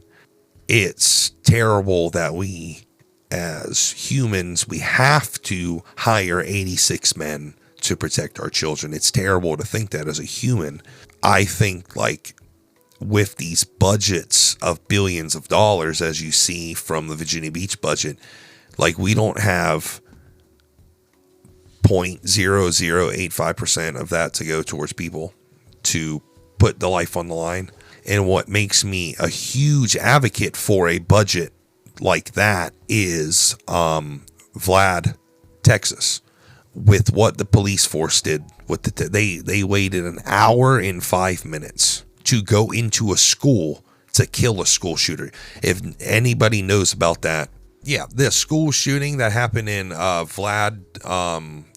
it's terrible that we, as humans, we have to hire 86 men to protect our children. It's terrible to think that as a human. I think with these budgets of billions of dollars, as you see from the Virginia Beach budget, we don't have 0.0085% of that to go towards people to put the life on the line. And what makes me a huge advocate for a budget like that is Vlad, Texas, with what the police force did. They waited an hour and 5 minutes to go into a school to kill a school shooter. If anybody knows about that, yeah, this school shooting that happened in Vlad,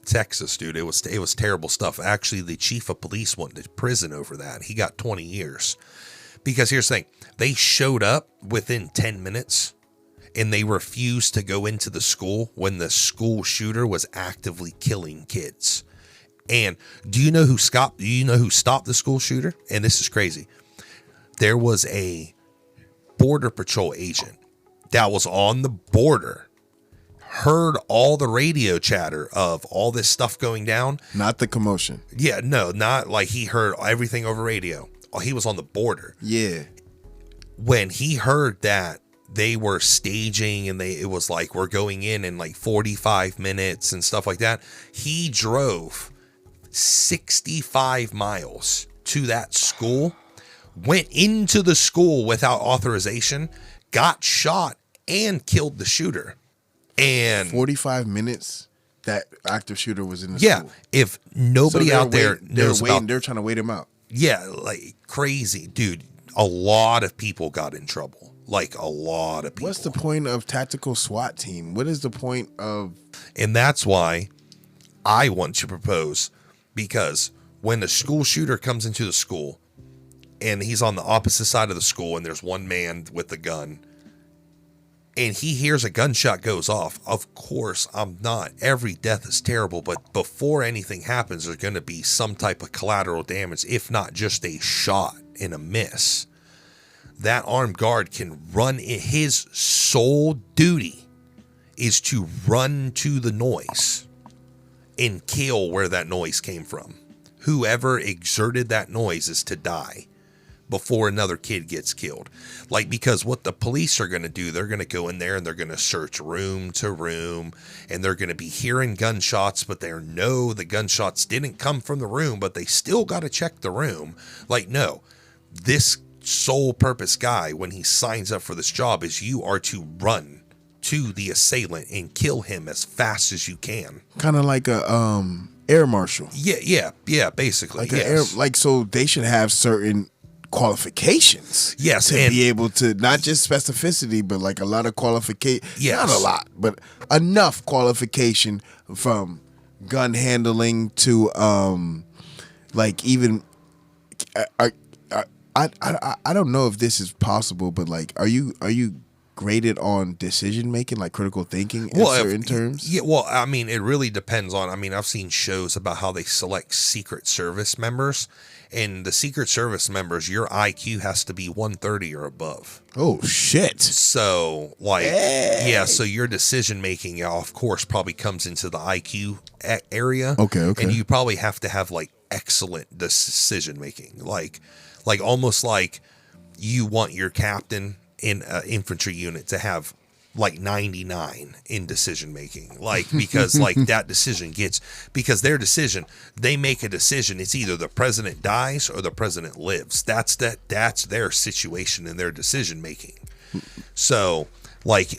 Texas, dude, it was terrible stuff. Actually, the chief of police went to prison over that. He got 20 years. Because here's the thing, they showed up within 10 minutes and they refused to go into the school when the school shooter was actively killing kids. And do you know who stopped the school shooter? And this is crazy. There was a border patrol agent that was on the border, heard all the radio chatter of all this stuff going down. Not the commotion. Yeah, no, not he heard everything over radio. He was on the border. Yeah. When he heard that they were staging and it was we're going in 45 minutes and stuff like that, he drove 65 miles to that school, went into the school without authorization, got shot, and killed the shooter. And 45 minutes that active shooter was in the school. Yeah, if nobody out there knows about, they're trying to wait him out. Yeah, crazy, dude. A lot of people got in trouble. A lot of people. What's the point of tactical SWAT team? What is the point of? And that's why I want to propose, because when a school shooter comes into the school and he's on the opposite side of the school and there's one man with a gun and he hears a gunshot goes off, of course, every death is terrible, but before anything happens, there's going to be some type of collateral damage, if not just a shot and a miss. That armed guard can run. His sole duty is to run to the noise and kill where that noise came from. Whoever exerted that noise is to die before another kid gets killed. Because what the police are going to do, they're going to go in there and they're going to search room to room and they're going to be hearing gunshots, but they know the gunshots didn't come from the room, but they still got to check the room. No, this sole purpose guy, when he signs up for this job, is you are to run to the assailant and kill him as fast as you can. Kind of like a air marshal. Yeah, basically. So they should have certain qualifications. Yes, to be able to, not just specificity, but like a lot of qualification. Yes. Not a lot, but enough qualification from gun handling to like even I don't know if this is possible, but like are you graded on decision making, like critical thinking in certain terms? Yeah, well, I mean, it really depends on. I mean, I've seen shows about how they select Secret Service members, and the Secret Service members, your IQ has to be 130 or above. Oh shit! So, like, yeah, so your decision making, of course, probably comes into the IQ area. Okay, and you probably have to have like excellent decision making, like almost like you want your captain in an infantry unit to have like 99 in decision making, like, because like that decision gets, because their decision, they make a decision, it's either the president dies or the president lives. That's their situation and their decision making. So like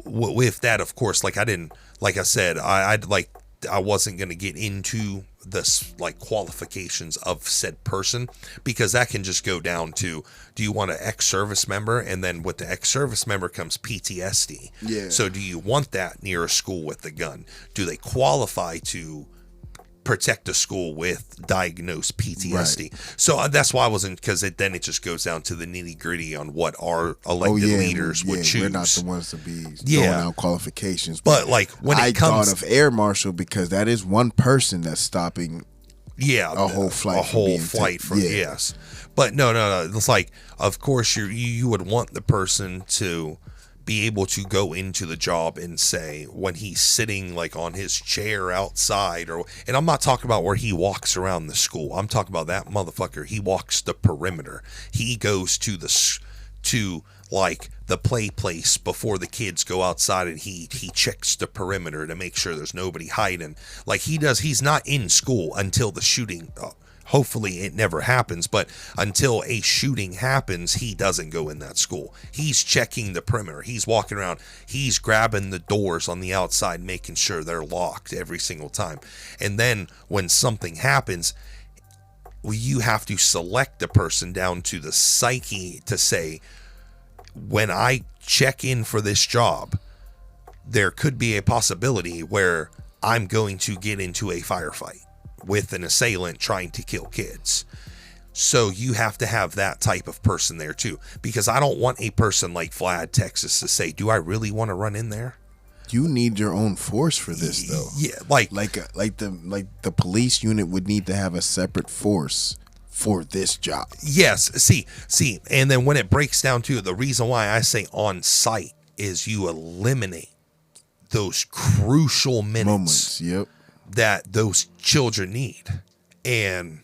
with that, of course, like I said, I wasn't going to get into this like qualifications of said person, because that can just go down to, do you want an ex-service member? And then with the ex-service member comes PTSD. Yeah. So do you want that near a school with the gun? Do they qualify to protect a school with diagnosed PTSD? Right. So that's why I wasn't, because then it just goes down to the nitty gritty on what our elected leaders would choose. We're not the ones to be throwing out qualifications. But like when I thought of air marshal, because that is one person that's stopping a whole flight from yes. But no. It's like, of course you would want the person to be able to go into the job and say, when he's sitting like on his chair outside, and I'm not talking about where he walks around the school. I'm talking about that motherfucker. He walks the perimeter. He goes to like the play place before the kids go outside, and he checks the perimeter to make sure there's nobody hiding. Like he's not in school until the shooting. Hopefully it never happens, but until a shooting happens, he doesn't go in that school. He's checking the perimeter. He's walking around. He's grabbing the doors on the outside, making sure they're locked every single time. And then when something happens, you have to select the person down to the psyche to say, when I check in for this job, there could be a possibility where I'm going to get into a firefight with an assailant trying to kill kids. So you have to have that type of person there too, because I don't want a person like Vlad, Texas, to say, do I really want to run in there? You need your own force for this, though. Yeah, like the police unit would need to have a separate force for this job. Yes, see, and then when it breaks down to the reason why I say on site is you eliminate those crucial moments. Yep. That those children need, and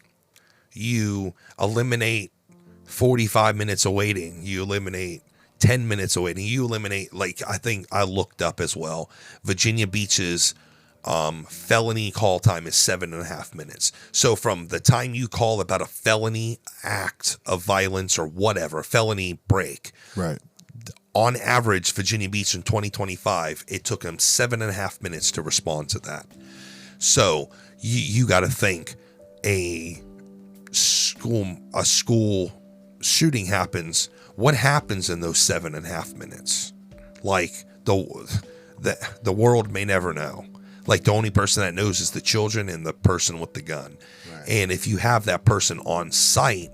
you eliminate 45 minutes of waiting, you eliminate 10 minutes of waiting, you eliminate, like, I think I looked up as well, Virginia Beach's felony call time is 7.5 minutes. So from the time you call about a felony act of violence or whatever, felony break, right, on average, Virginia Beach in 2025, it took them 7.5 minutes to respond to that. So you got to think a school shooting happens. What happens in those 7.5 minutes? Like the world may never know. Like the only person that knows is the children and the person with the gun. Right. And if you have that person on site,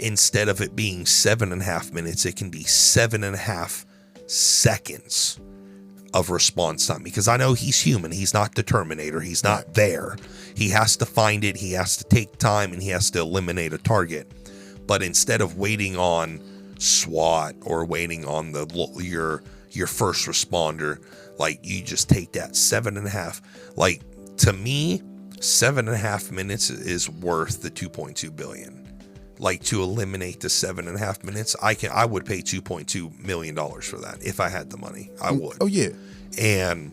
instead of it being 7.5 minutes, it can be 7.5 seconds of response time, because I know he's human. He's not the Terminator. He's not there. He has to find it. He has to take time, and he has to eliminate a target. But instead of waiting on SWAT or waiting on your first responder, like, you just take that 7.5. Like, to me, 7.5 minutes is worth the $2.2 billion. Like, to eliminate the 7.5 minutes, I would pay $2.2 million for that if I had the money. I would. Oh yeah. And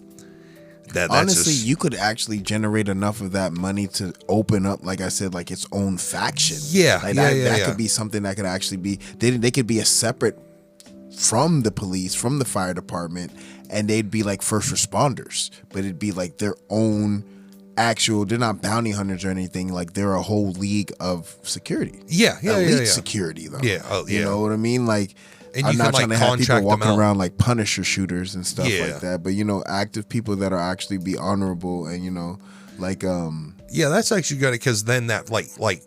that's honestly, you could actually generate enough of that money to open up, like I said, like its own faction. Yeah, like that could be something that could actually be. They could be a separate from the police, from the fire department, and they'd be like first responders, but it'd be like their own actual, they're not bounty hunters or anything, like they're a whole league of security. Elite security though. You know what I mean? Like, and I'm not trying to have people walking around like Punisher shooters and stuff like that, but active people that are actually be honorable and like that's actually good, because then that like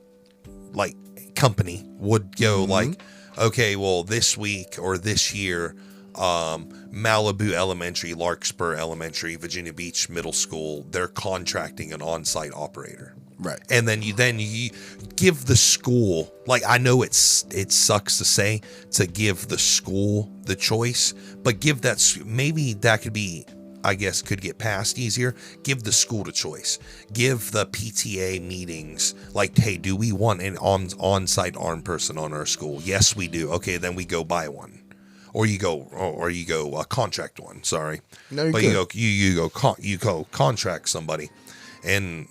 company would go like, okay, well, this week or this year, Malibu Elementary, Larkspur Elementary, Virginia Beach Middle School, they're contracting an on-site operator. Right. And then you give the school, like, I know it sucks to say to give the school the choice, but give that, maybe that could be, I guess, could get passed easier. Give the school the choice. Give the PTA meetings, like, hey, do we want an on-site armed person on our school? Yes, we do. Okay, then we go buy one. Or you go contract one. Sorry, no, but you go contract somebody, and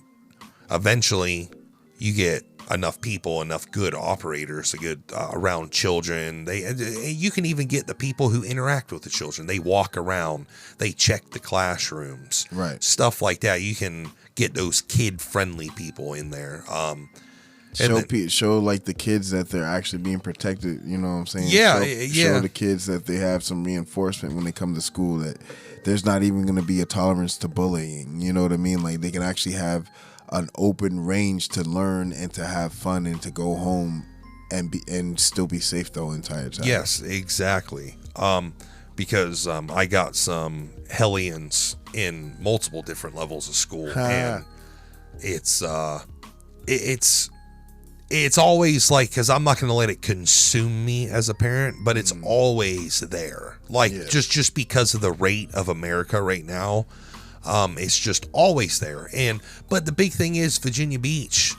eventually you get enough people, enough good operators, good around children. You can even get the people who interact with the children. They walk around, they check the classrooms, right? Stuff like that. You can get those kid-friendly people in there. Show like the kids that they're actually being protected. You know what I'm saying? Show the kids that they have some reinforcement when they come to school, that there's not even going to be a tolerance to bullying. You know what I mean? Like, they can actually have an open range to learn and to have fun and to go home and still be safe the whole entire time. Yes, exactly. Because I got some hellions in multiple different levels of school, and it's always like, because I'm not going to let it consume me as a parent, but it's always there. Like, just because of the rate of America right now, it's just always there. But the big thing is Virginia Beach,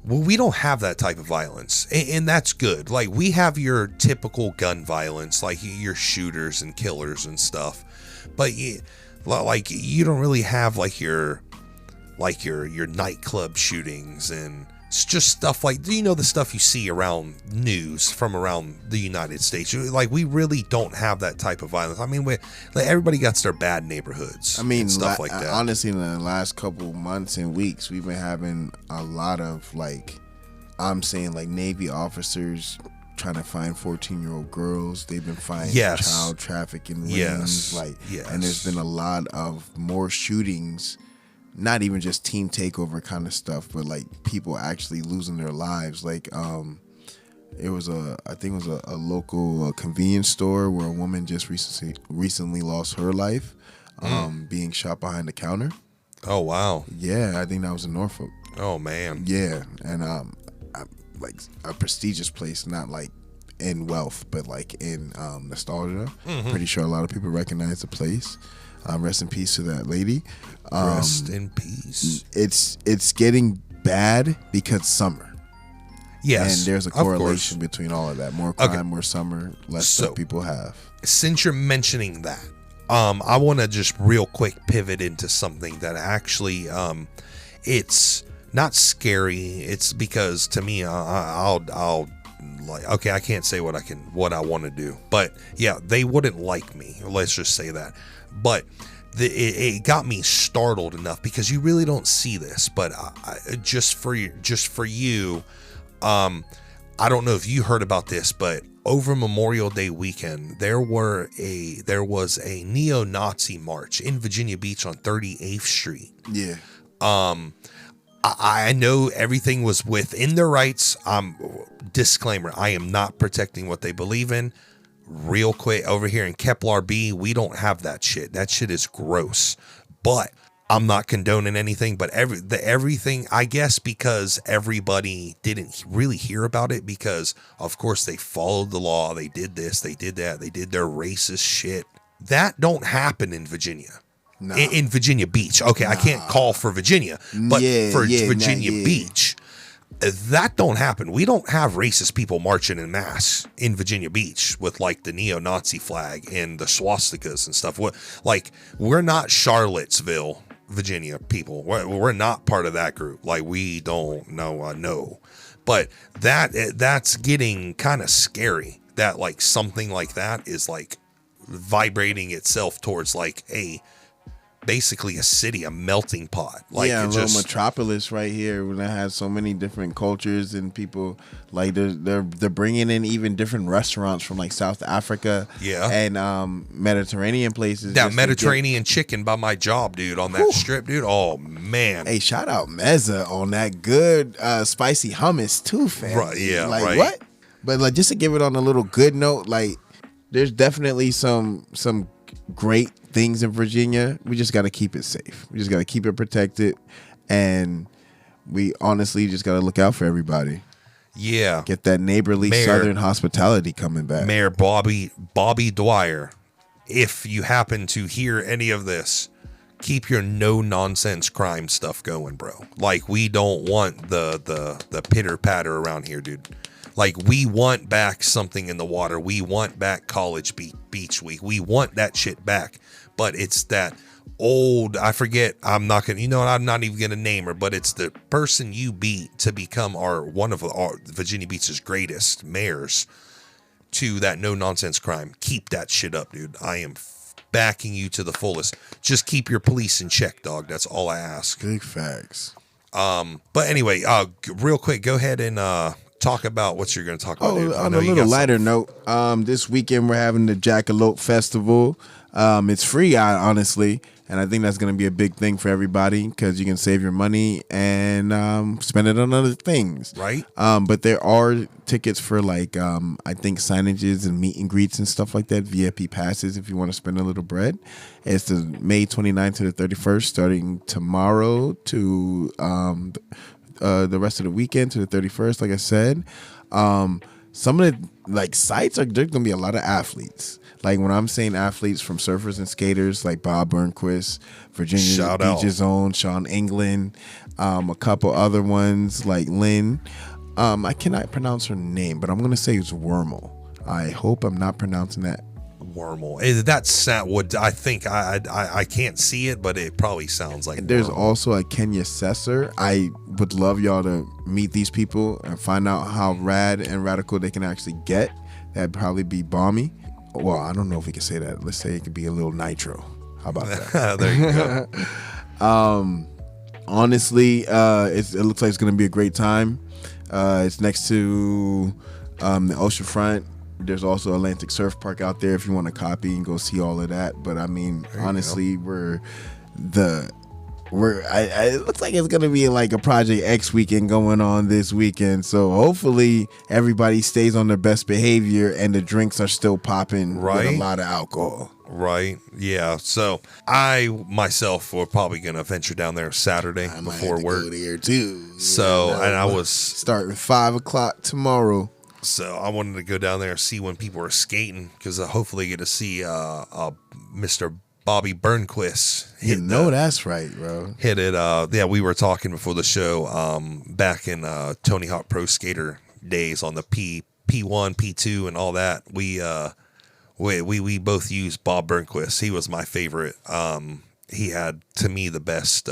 we don't have that type of violence, and that's good. Like, we have your typical gun violence, like your shooters and killers and stuff, but you don't really have like your nightclub shootings, and it's just stuff like, the stuff you see around news from around the United States. Like, we really don't have that type of violence. I mean, everybody got their bad neighborhoods. I mean, stuff like that. Honestly, in the last couple months and weeks, we've been having a lot of, like, I'm saying, like, Navy officers trying to find 14-year-old girls. They've been finding child trafficking rings. And there's been a lot of more shootings. Not even just team takeover kind of stuff, but like people actually losing their lives. Like, I think it was a local convenience store where a woman just recently lost her life, being shot behind the counter. Oh wow! Yeah, I think that was in Norfolk. Oh man! Yeah, and like a prestigious place, not like in wealth, but like in nostalgia. Pretty sure a lot of people recognize the place. Rest in peace to that lady. Rest in peace. It's getting bad because summer. Yes, and there's a correlation between all of that. More crime, more summer, less stuff people have. Since you're mentioning that, I want to just real quick pivot into something that actually, it's not scary. It's because to me, I'll like, okay, I can't say what I want to do, but yeah, they wouldn't like me. Let's just say that. But it got me startled enough, because you really don't see this, but just for you, I don't know if you heard about this, but over Memorial Day weekend, there was a neo-Nazi march in Virginia Beach on 38th Street. Yeah. I know everything was within their rights. Disclaimer, I am not protecting what they believe in. Real quick, over here in Kepler B, we don't have that shit. That shit is gross. But I'm not condoning anything. But everything, I guess, because everybody didn't really hear about it, because of course they followed the law. They did this, they did that, they did their racist shit. That don't happen in Virginia. No. In Virginia Beach. Okay, I can't call for Virginia, but for Virginia Beach, that don't happen. We don't have racist people marching in mass in Virginia Beach with like the neo-Nazi flag and the swastikas and stuff. We're not Charlottesville, Virginia people. We're not part of that group. Like, we don't know. But that's getting kind of scary. that like something like that is like vibrating itself towards like basically a city, a melting pot. Like a little metropolis right here that has so many different cultures and people. Like they're bringing in even different restaurants from like South Africa, and Mediterranean places. That Mediterranean chicken by my job, dude, on that strip, dude. Oh man! Hey, shout out Meza on that good spicy hummus too, fam. Right? Yeah, like right. What? But like just to give it on a little good note, like there's definitely some great things in Virginia. We just got to keep it safe. We just got to keep it protected, and we honestly just got to look out for everybody. Yeah, get that neighborly Southern hospitality coming back. Mayor Bobby Dwyer, if you happen to hear any of this, keep your no nonsense crime stuff going, bro. Like we don't want the pitter patter around here, dude. Like, we want back something in the water. We want back College Beach Week. We want that shit back. But it's that old, I forget, I'm not even going to name her, but it's the person you beat to become one of our Virginia Beach's greatest mayors to that no-nonsense crime. Keep that shit up, dude. I am backing you to the fullest. Just keep your police in check, dog. That's all I ask. Big facts. But anyway, real quick, go ahead and talk about what you're going to talk about. On a little lighter note, this weekend we're having the Jackalope Festival. It's free, honestly, and I think that's going to be a big thing for everybody because you can save your money and spend it on other things. Right. But there are tickets for like I think signages and meet and greets and stuff like that, VIP passes if you want to spend a little bread. It's the May 29th to the 31st, starting tomorrow to the rest of the weekend to the 31st, like I said. Some of the like sites there's gonna be a lot of athletes. Like when I'm saying athletes, from surfers and skaters like Bob Burnquist, Virginia Beach's own Sean England, a couple other ones like Lynn. I cannot pronounce her name, but I'm gonna say it's Wormel. I hope I'm not pronouncing that. Wormel. That's what I think. I can't see it, but it probably sounds like. And there's Wormel. Also a Kenya Sesser. I would love y'all to meet these people and find out how rad and radical they can actually get. That'd probably be balmy. Well, I don't know if we can say that. Let's say it could be a little nitro. How about that? There you go. Honestly, it looks like it's going to be a great time. It's next to the oceanfront. There's also Atlantic Surf Park out there if you want to copy and go see all of that. But I mean, honestly, it looks like it's gonna be like a Project X weekend going on this weekend. So hopefully everybody stays on their best behavior and the drinks are still popping with a lot of alcohol. Right. Yeah. So I myself were probably gonna venture down there Saturday before work. Go there too. So and I was starting 5 o'clock tomorrow. So I wanted to go down there and see when people are skating because hopefully get to see Mr. Bobby Burnquist. That's right, bro. Hit it. Yeah, we were talking before the show back in Tony Hawk Pro Skater days on the P1, P2, and all that. We both used Bob Burnquist. He was my favorite. He had to me the best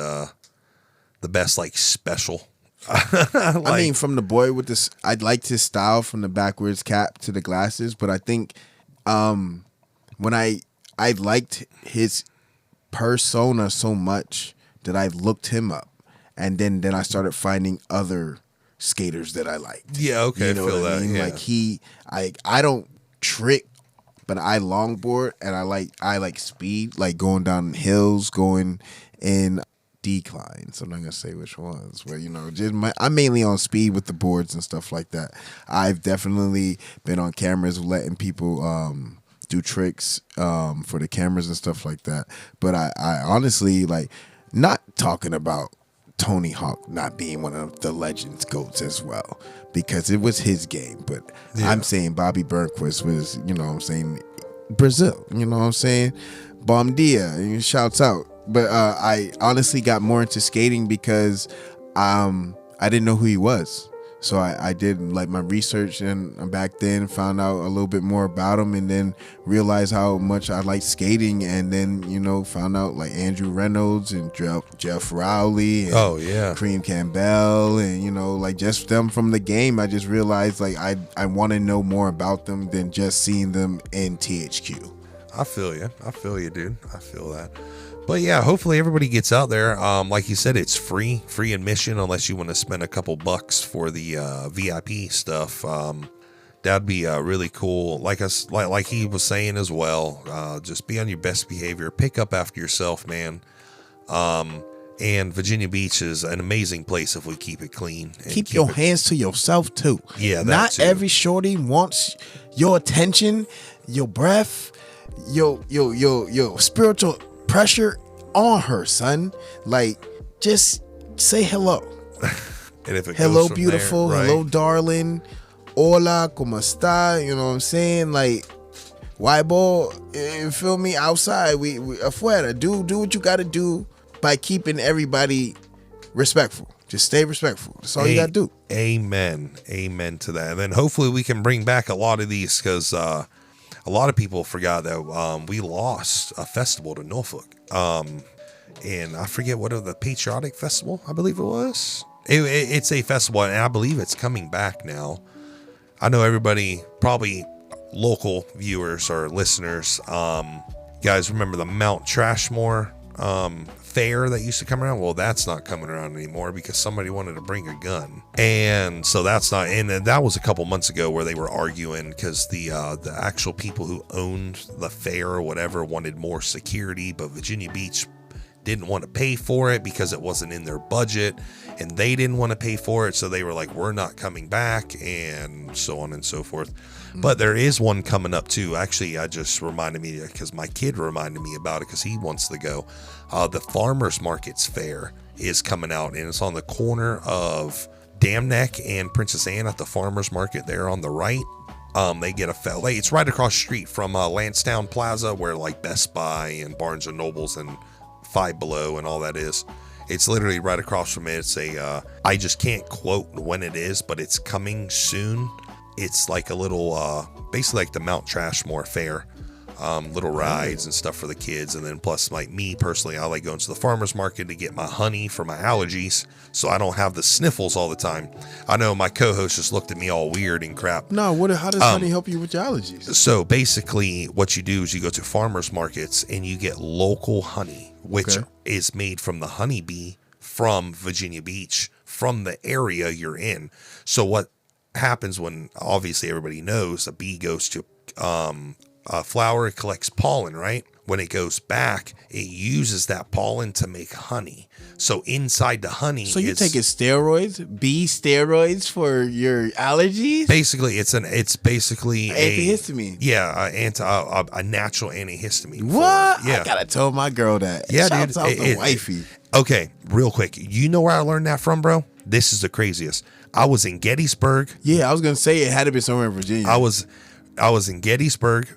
like special. I mean, from the boy with this, I liked his style from the backwards cap to the glasses, but I think when I liked his persona so much that I looked him up, and then I started finding other skaters that I liked. Yeah, okay, you know I feel what that. I mean? Yeah. Like I don't trick, but I longboard and I like speed, like going down hills, going in declines. I'm not gonna say which ones, but I'm mainly on speed with the boards and stuff like that. I've definitely been on cameras letting people do tricks for the cameras and stuff like that. But I honestly like not talking about Tony Hawk not being one of the Legends GOATs as well, because it was his game. But I'm saying Bobby Burnquist was, Brazil, Bom dia, shouts out. But I honestly got more into skating because I didn't know who he was. So I did like my research and back then found out a little bit more about them, and then realized how much I liked skating, and then found out like Andrew Reynolds and Jeff Rowley and Kareem Campbell, and like just them from the game. I just realized like I want to know more about them than just seeing them in THQ. I feel you, dude. I feel that. But yeah, hopefully everybody gets out there. Like you said, it's free admission unless you want to spend a couple bucks for the VIP stuff. That'd be really cool. Like he was saying as well. Just be on your best behavior. Pick up after yourself, man. And Virginia Beach is an amazing place if we keep it clean. Keep your hands to yourself too. Yeah, not too. Every shorty wants your attention, your breath, your spiritual pressure on her, son. Like, just say hello. And if it hello, goes beautiful. There, right? Hello, darling. Hola, como está? You know what I'm saying? Like, white boy, you feel me? Outside, we afuera. Do what you got to do by keeping everybody respectful. Just stay respectful. That's all you got to do. Amen to that. And then hopefully we can bring back a lot of these, because a lot of people forgot that we lost a festival to Norfolk. And I forget what the Patriotic Festival, I believe it was. It's a festival, and I believe it's coming back now. I know everybody, probably local viewers or listeners, guys remember the Mount Trashmore fair that used to come around? Well, that's not coming around anymore because somebody wanted to bring a gun. And so that's not, and that was a couple months ago where they were arguing because the actual people who owned the fair or whatever wanted more security, but Virginia Beach didn't want to pay for it because it wasn't in their budget, and they didn't want to pay for it. So they were like, we're not coming back, and so on and so forth. But there is one coming up too. Actually, I just reminded me because my kid reminded me about it because he wants to go. The Farmers Markets Fair is coming out, and it's on the corner of Dam Neck and Princess Anne at the Farmers Market there on the right. They get it's right across the street from Lansdowne Plaza, where like Best Buy and Barnes and Nobles and Five Below and all that is. It's literally right across from it. It's I just can't quote when it is, but it's coming soon. It's like a little, basically like the Mount Trashmore Fair, little rides and stuff for the kids. And then plus, like me personally, I like going to the farmer's market to get my honey for my allergies, so I don't have the sniffles all the time. I know my co-host just looked at me all weird and crap. No, how does honey help you with your allergies? So basically what you do is you go to farmers markets and you get local honey, which is made from the honeybee from Virginia Beach, from the area you're in. So what happens when, obviously everybody knows, a bee goes to a flower, it collects pollen, right? When it goes back, it uses that pollen to make honey. So inside the honey, so you're taking steroids, bee steroids for your allergies? Basically, it's basically antihistamine. A natural antihistamine. What? I gotta tell my girl that. Yeah, shouts out to wifey. Okay, real quick. You know where I learned that from, bro? This is the craziest. I was in Gettysburg. Yeah, I was gonna say it had to be somewhere in Virginia. I was in Gettysburg,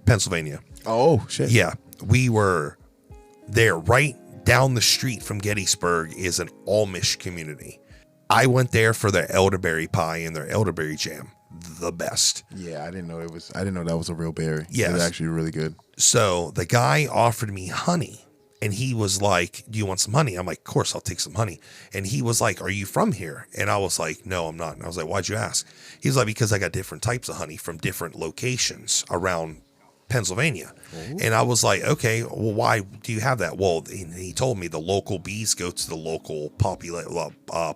Pennsylvania. Oh shit. Yeah, we were there. Right down the street from Gettysburg is an Amish community. I went there for their elderberry pie and their elderberry jam. The best. Yeah, I didn't know that was a real berry. Yeah, it's actually really good. So the guy offered me honey. And he was like, do you want some honey? I'm like, of course, I'll take some honey. And he was like, are you from here? And I was like, no, I'm not. And I was like, why'd you ask? He's like, because I got different types of honey from different locations around Pennsylvania. Ooh. And I was like, okay, well, why do you have that? Well, he told me the local bees go to the local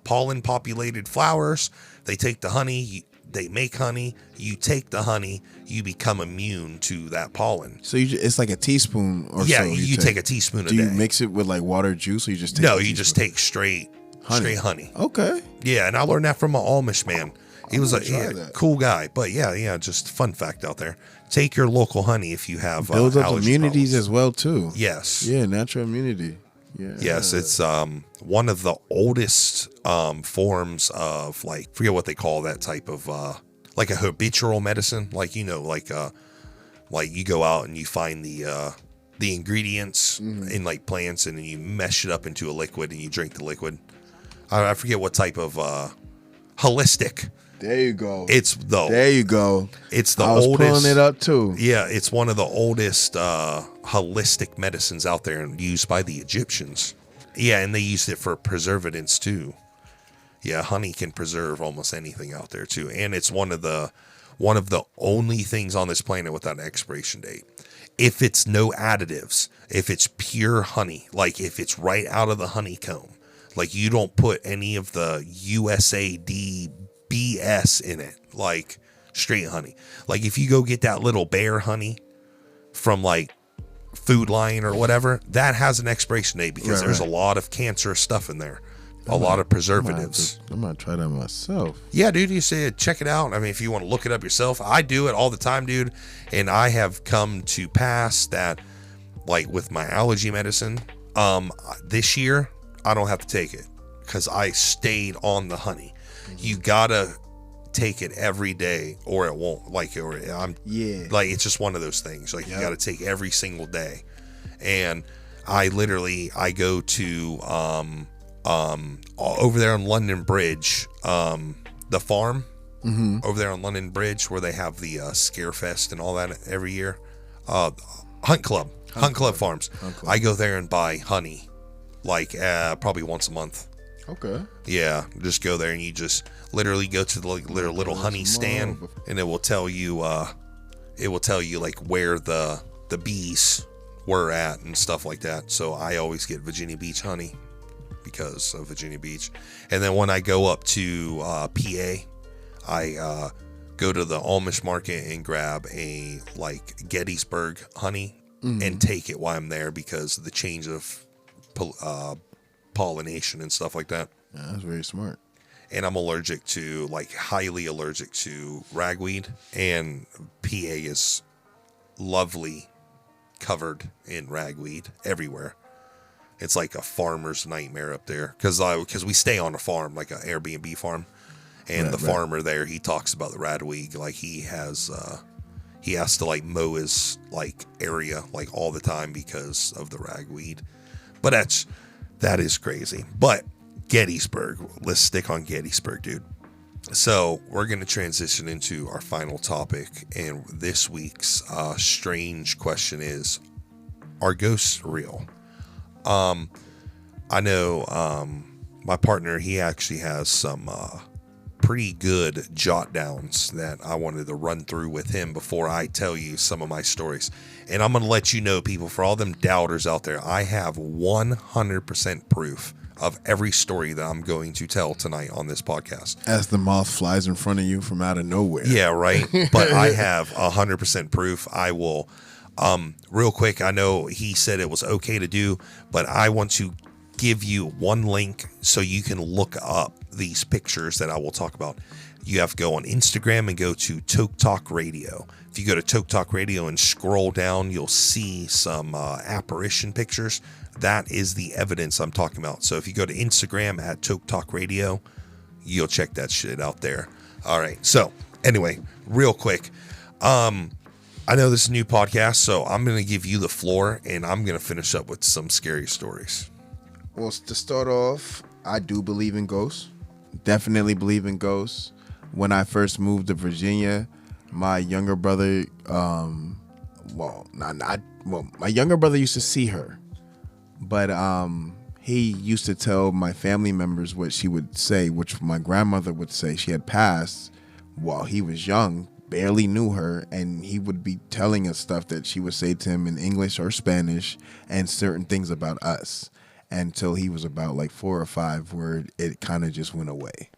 pollen populated flowers. They take the honey. They make honey. You take the honey. You become immune to that pollen. So it's like a teaspoon or so. Yeah, you take a teaspoon a day. Do you mix it with like water juice, or you just take No, you just take straight honey. Okay. Yeah, and I learned that from an Amish man. He was a cool guy. But yeah, just fun fact out there. Take your local honey if you have builds up immunities as well too. Yes. Yeah, natural immunity. Yeah. Yes, it's one of the oldest forms of, like, forget what they call that type of like a habitual medicine, like, like you go out and you find the ingredients in like plants and then you mesh it up into a liquid and you drink the liquid. I forget what type of holistic. There you go. There you go. It's the oldest. I was pulling it up too. Yeah, it's one of the oldest holistic medicines out there and used by the Egyptians. Yeah, and they used it for preservatives too. Yeah, honey can preserve almost anything out there too, and it's one of the only things on this planet without an expiration date. If it's no additives, if it's pure honey, like if it's right out of the honeycomb, like you don't put any of the USAID BS in it, like straight honey. Like if you go get that little bear honey from like Food Lion or whatever, that has an expiration date because there's a lot of cancerous stuff in there. A lot of preservatives. I'm gonna try that myself. Yeah, dude, you say check it out. I mean, if you want to look it up yourself, I do it all the time, dude. And I have come to pass that, like with my allergy medicine, this year I don't have to take it because I stayed on the honey. You gotta take it every day or it won't. Like it's just one of those things. Like you gotta take every single day. And I go to over there on London Bridge, the farm over there on London Bridge where they have the Scarefest and all that every year. Hunt Club Farms. I go there and buy honey like probably once a month. Okay. Yeah, just go there and you just literally go to the little honey stand and it will tell you like where the bees were at and stuff like that. So I always get Virginia Beach honey because of Virginia Beach. And then when I go up to PA, I go to the Amish market and grab a like Gettysburg honey and take it while I'm there because of the change of pollination and stuff like that. Yeah, that's very smart. And I'm highly allergic to ragweed, and PA is lovely covered in ragweed everywhere. It's like a farmer's nightmare up there because we stay on a farm, like an Airbnb farm, and the farmer there, he talks about the ragweed like he has to like mow his like area like all the time because of the ragweed. But that is crazy. But Gettysburg, let's stick on Gettysburg, dude. So we're going to transition into our final topic, and this week's strange question is, are ghosts real? I know my partner, he actually has some pretty good jot downs that I wanted to run through with him before I tell you some of my stories. And I'm going to let you know, people, for all them doubters out there, I have 100% proof of every story that I'm going to tell tonight on this podcast. As the moth flies in front of you from out of nowhere. Yeah, right. But I have 100% proof. I will, real quick, I know he said it was okay to do, but I want to give you one link so you can look up these pictures that I will talk about. You have to go on Instagram and go to Toke Talk Radio. If you go to Toke Talk Radio and scroll down, you'll see some apparition pictures. That is the evidence I'm talking about. So if you go to Instagram at Toke Talk Radio, you'll check that shit out there. All right. So anyway, real quick, I know this is a new podcast, so I'm going to give you the floor, and I'm going to finish up with some scary stories. Well, to start off, I do believe in ghosts. Definitely believe in ghosts. When I first moved to Virginia, my younger brother, my younger brother used to see her, but he used to tell my family members what she would say, which my grandmother would say. She had passed while he was young, barely knew her, and he would be telling us stuff that she would say to him in English or Spanish and certain things about us until he was about like 4 or 5, where it kind of just went away.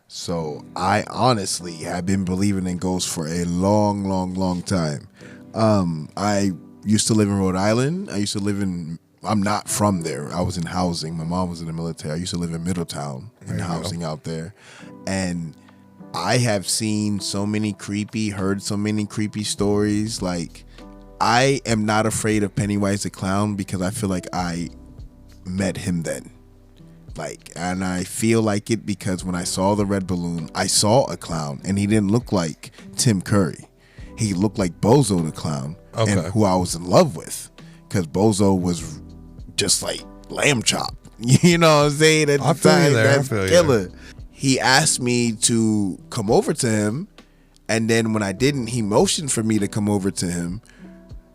So I honestly have been believing in ghosts for a long, long, long time. I used to live in Rhode Island. I'm not from there. I was in housing. My mom was in the military. I used to live in Middletown in housing out there. And I have heard so many creepy stories. Like, I am not afraid of Pennywise the Clown because I feel like I met him then. And I feel like it because when I saw the red balloon, I saw a clown, and he didn't look like Tim Curry. He looked like Bozo the Clown, and who I was in love with, because Bozo was just like lamb chop. You know what I'm saying? At the time, that's killer. You. He asked me to come over to him, and then when I didn't, he motioned for me to come over to him.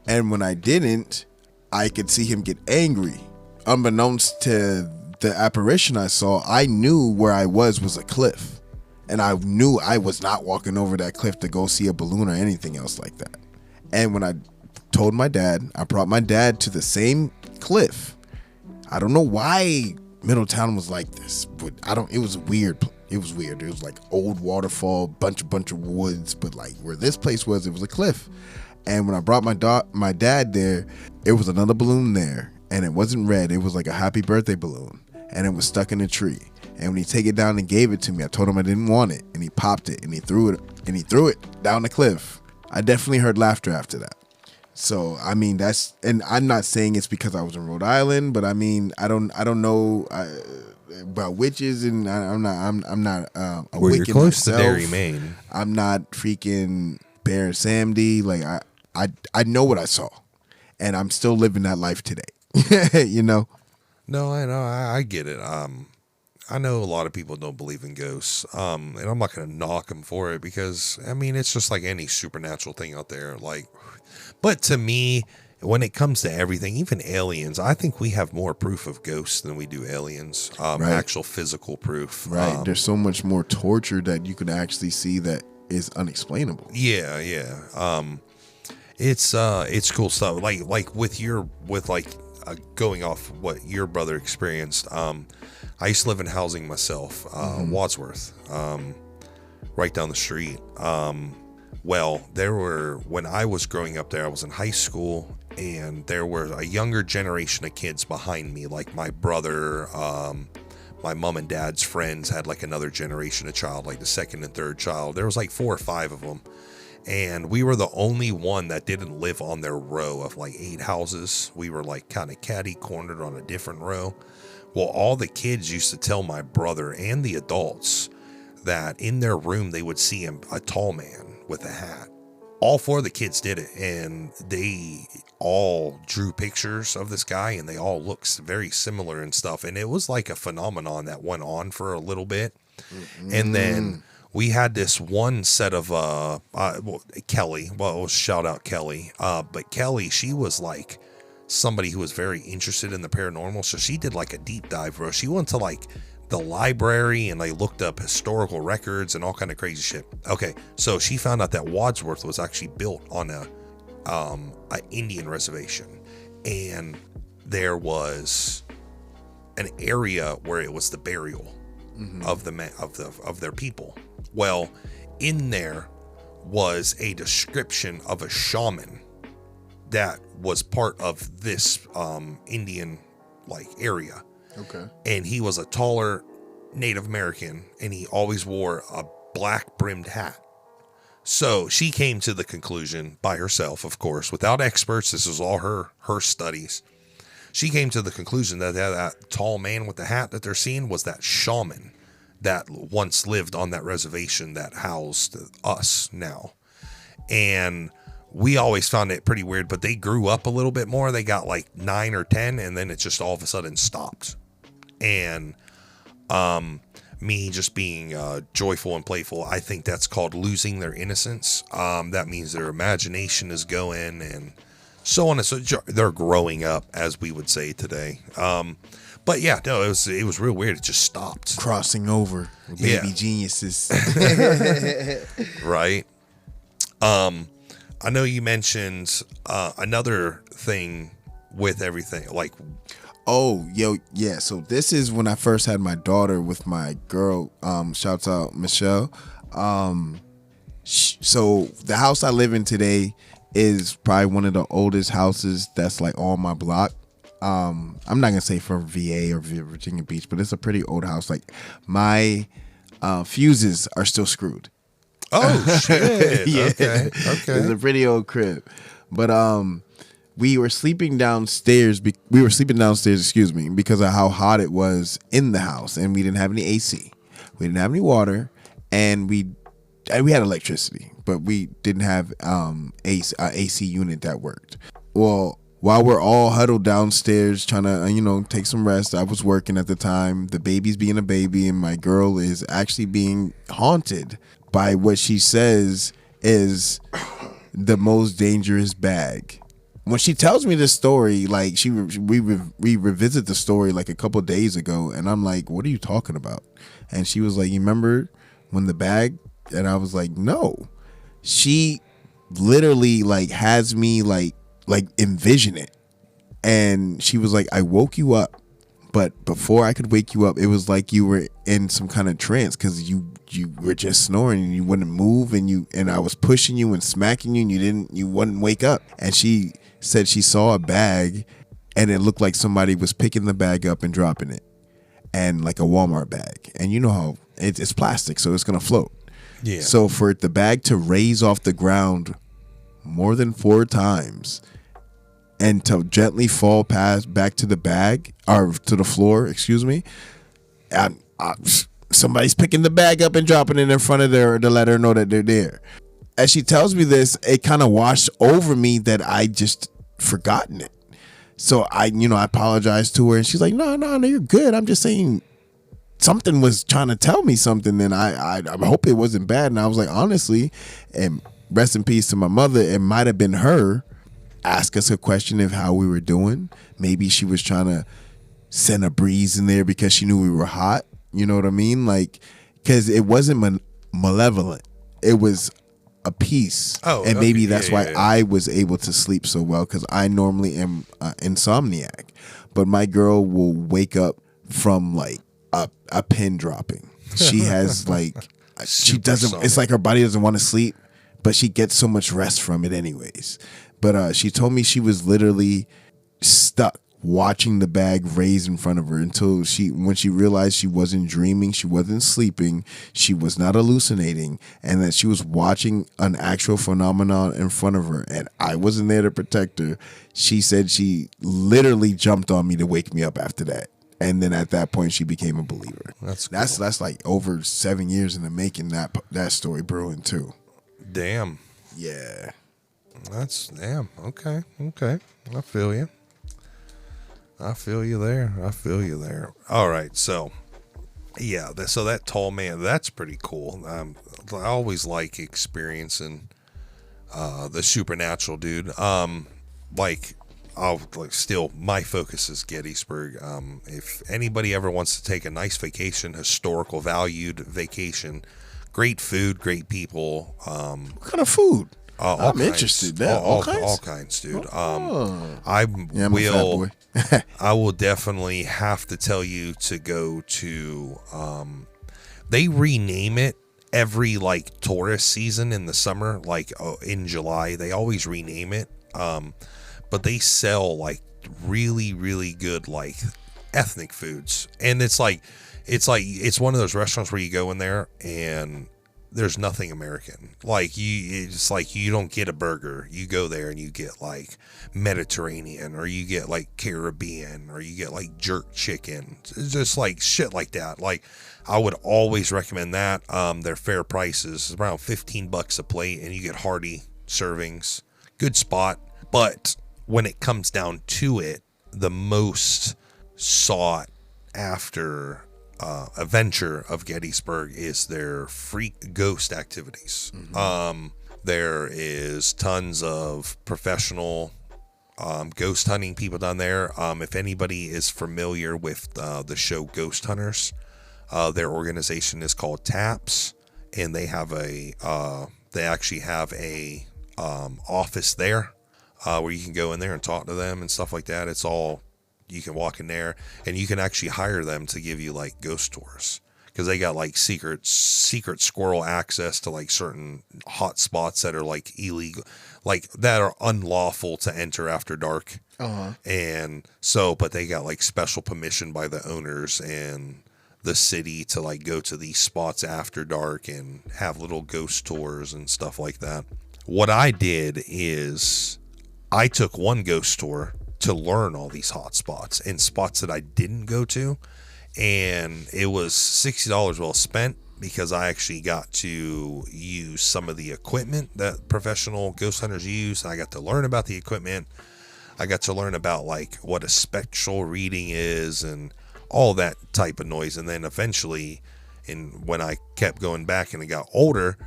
And when I didn't, I could see him get angry. Unbeknownst to the apparition I saw, I knew where I was a cliff. And I knew I was not walking over that cliff to go see a balloon or anything else like that. And when I told my dad, I brought my dad to the same cliff. I don't know why Middletown was like this, but it was weird. It was weird. It was like old waterfall, bunch of woods, but like where this place was, it was a cliff. And when I brought my dad there, it was another balloon there, and it wasn't red. It was like a happy birthday balloon, and it was stuck in a tree. And when he take it down and gave it to me, I told him I didn't want it, and he popped it and he threw it down the cliff. I definitely heard laughter after that. So I mean, and I'm not saying it's because I was in Rhode Island, but I mean, I don't know about witches, and I'm not a Wiccan close myself. To Derry, Maine. I'm not freaking Bear Samdi. Like I know what I saw, and I'm still living that life today. You know. No, I know. I get it. I know a lot of people don't believe in ghosts, and I'm not going to knock them for it because, I mean, it's just like any supernatural thing out there. Like, but to me, when it comes to everything, even aliens, I think we have more proof of ghosts than we do aliens. Right. Actual physical proof. Right. There's so much more torture that you can actually see that is unexplainable. Yeah. It's cool stuff. Like going off what your brother experienced. I used to live in housing myself, Wadsworth, right down the street. When I was growing up there, I was in high school, and there were a younger generation of kids behind me, like my brother, my mom and dad's friends had like another generation of child, like the second and third child. There was like 4 or 5 of them. And we were the only one that didn't live on their row of like 8 houses. We were like kind of catty-cornered on a different row. Well, all the kids used to tell my brother and the adults that in their room they would see a tall man with a hat. All 4 of the kids did it, and they all drew pictures of this guy, and they all looked very similar and stuff. And it was like a phenomenon that went on for a little bit. Mm-hmm. And then we had this one set of Kelly. Well, shout out Kelly. But Kelly, she was like somebody who was very interested in the paranormal, so she did like a deep dive, bro. She went to like the library and they looked up historical records and all kind of crazy shit. Okay, so she found out that Wadsworth was actually built on a Indian reservation, and there was an area where it was the burial of their people. Well, in there was a description of a shaman that was part of this Indian like area. Okay. And he was a taller Native American, and he always wore a black brimmed hat. So she came to the conclusion by herself, of course, without experts. This is all her studies. She came to the conclusion that that tall man with the hat that they're seeing was that shaman that once lived on that reservation that housed us now. And we always found it pretty weird, but they grew up a little bit more. They got like 9 or 10, and then it just all of a sudden stopped. And me just being joyful and playful, I think that's called losing their innocence. That means their imagination is going, and so on and so they're growing up, as we would say today. But yeah, no, it was real weird. It just stopped. Crossing over, baby geniuses. Right. I know you mentioned another thing with everything, like. Oh, yeah. So this is when I first had my daughter with my girl. Shouts out Michelle. So the house I live in today is probably one of the oldest houses that's like on my block. I'm not gonna say from VA or Virginia Beach, but it's a pretty old house. Like my fuses are still screwed. Oh shit! Yeah, okay. It's a pretty old crib, but we were sleeping downstairs. Excuse me, because of how hot it was in the house, and we didn't have any AC, we didn't have any water, and we had electricity, but we didn't have AC unit that worked. Well, while we're all huddled downstairs trying to, take some rest. I was working at the time. The baby's being a baby, and my girl is actually being haunted by what she says is the most dangerous bag. When she tells me this story, like we revisit the story like a couple days ago, and I'm like, "What are you talking about?" And she was like, "You remember when the bag?" And I was like, "No." She literally like has me like envision it, and she was like, "I woke you up, but before I could wake you up, it was like you were in some kind of trance because you were just snoring and you wouldn't move, and I was pushing you and smacking you, and you wouldn't wake up." And she said she saw a bag, and it looked like somebody was picking the bag up and dropping it, and like a Walmart bag, and you know how it's plastic, so it's gonna float. Yeah. So for the bag to raise off the ground more than 4 times and to gently fall back to the bag or to the floor, excuse me, somebody's picking the bag up and dropping it in front of her to let her know that they're there. As she tells me this, it kind of washed over me that I just forgotten it. So I apologized to her, and she's like, no, you're good. I'm just saying something was trying to tell me something, and I hope it wasn't bad. And I was like, honestly, and rest in peace to my mother, it might have been her ask us a question of how we were doing. Maybe she was trying to send a breeze in there because she knew we were hot. You know what I mean? Like, because it wasn't malevolent. It was a peace. Oh, and maybe that's why yeah. I was able to sleep so well, because I normally am insomniac. But my girl will wake up from like a pin dropping. She has like, she doesn't, solid. It's like her body doesn't want to sleep, but she gets so much rest from it anyways. But she told me she was literally stuck watching the bag raise in front of her until when she realized she wasn't dreaming, she wasn't sleeping, she was not hallucinating, and that she was watching an actual phenomenon in front of her, and I wasn't there to protect her. She said she literally jumped on me to wake me up after that. And then at that point, she became a believer. That's like over 7 years in the making, that story brewing too. Damn. Yeah. That's damn. Okay. I feel you. I feel you there. All right. So, yeah. So that tall man, that's pretty cool. I always like experiencing the supernatural, dude. Still, my focus is Gettysburg. If anybody ever wants to take a nice vacation, historical valued vacation, great food, great people. What kind of food? I'm interested. All kinds, dude. I will definitely have to tell you to go to. They rename it every like tourist season in the summer, like in July. They always rename it. But they sell like really, really good like ethnic foods, and it's one of those restaurants where you go in there and there's nothing American. It's like you don't get a burger. You go there and you get like Mediterranean, or you get like Caribbean, or you get like jerk chicken. It's just like shit like that. Like I would always recommend that. Their fair prices is around $15 a plate, and you get hearty servings. Good spot, but when it comes down to it, the most sought after adventure of Gettysburg is their freak ghost activities. Mm-hmm. There is tons of professional ghost hunting people down there. If anybody is familiar with the show Ghost Hunters, their organization is called TAPS, and they have they actually have a office there. Where you can go in there and talk to them and stuff like that. It's all, you can walk in there and you can actually hire them to give you like ghost tours, because they got like secret squirrel access to like certain hot spots that are like illegal, like that are unlawful to enter after dark. And so, but they got like special permission by the owners and the city to like go to these spots after dark and have little ghost tours and stuff like that. What I did is I took one ghost tour to learn all these hot spots and spots that I didn't go to, and it was $60 well spent, because I actually got to use some of the equipment that professional ghost hunters use. I got to learn about the equipment. I got to learn about like what a spectral reading is and all that type of noise. And then eventually, when I kept going back and it got older,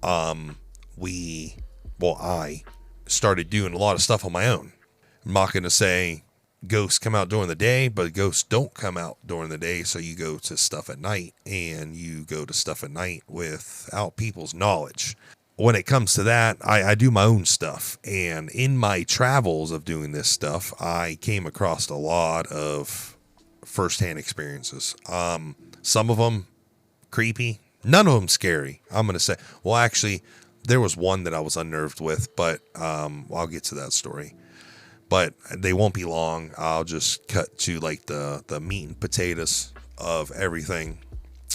I started doing a lot of stuff on my own. I'm not going to say ghosts come out during the day, but ghosts don't come out during the day. So you go to stuff at night, and you go to stuff at night without people's knowledge. When it comes to that, I do my own stuff. And in my travels of doing this stuff, I came across a lot of firsthand experiences. Some of them creepy, none of them scary. I'm going to say, well, actually, there was one that I was unnerved with, but I'll get to that story. But they won't be long. I'll just cut to like the meat and potatoes of everything.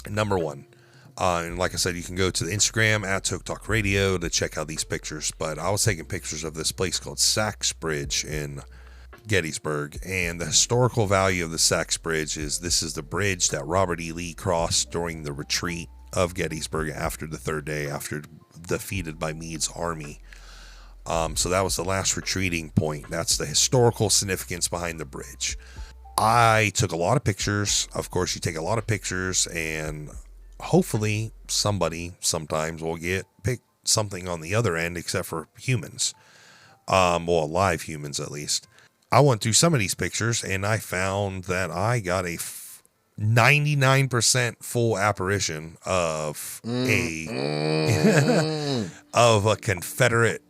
Number one, and like I said, you can go to the Instagram at Toke Radio to check out these pictures. But I was taking pictures of this place called Sachs Bridge in Gettysburg, and the historical value of the Sachs Bridge is this is the bridge that Robert E. Lee crossed during the retreat of Gettysburg after the third day, after defeated by Meade's army. So that was the last retreating point. That's the historical significance behind the bridge. I took a lot of pictures. Of course, you take a lot of pictures, and hopefully somebody sometimes will pick something on the other end, except for humans. Well, live humans at least. I went through some of these pictures, and I found that I got a 99% full apparition of a Confederate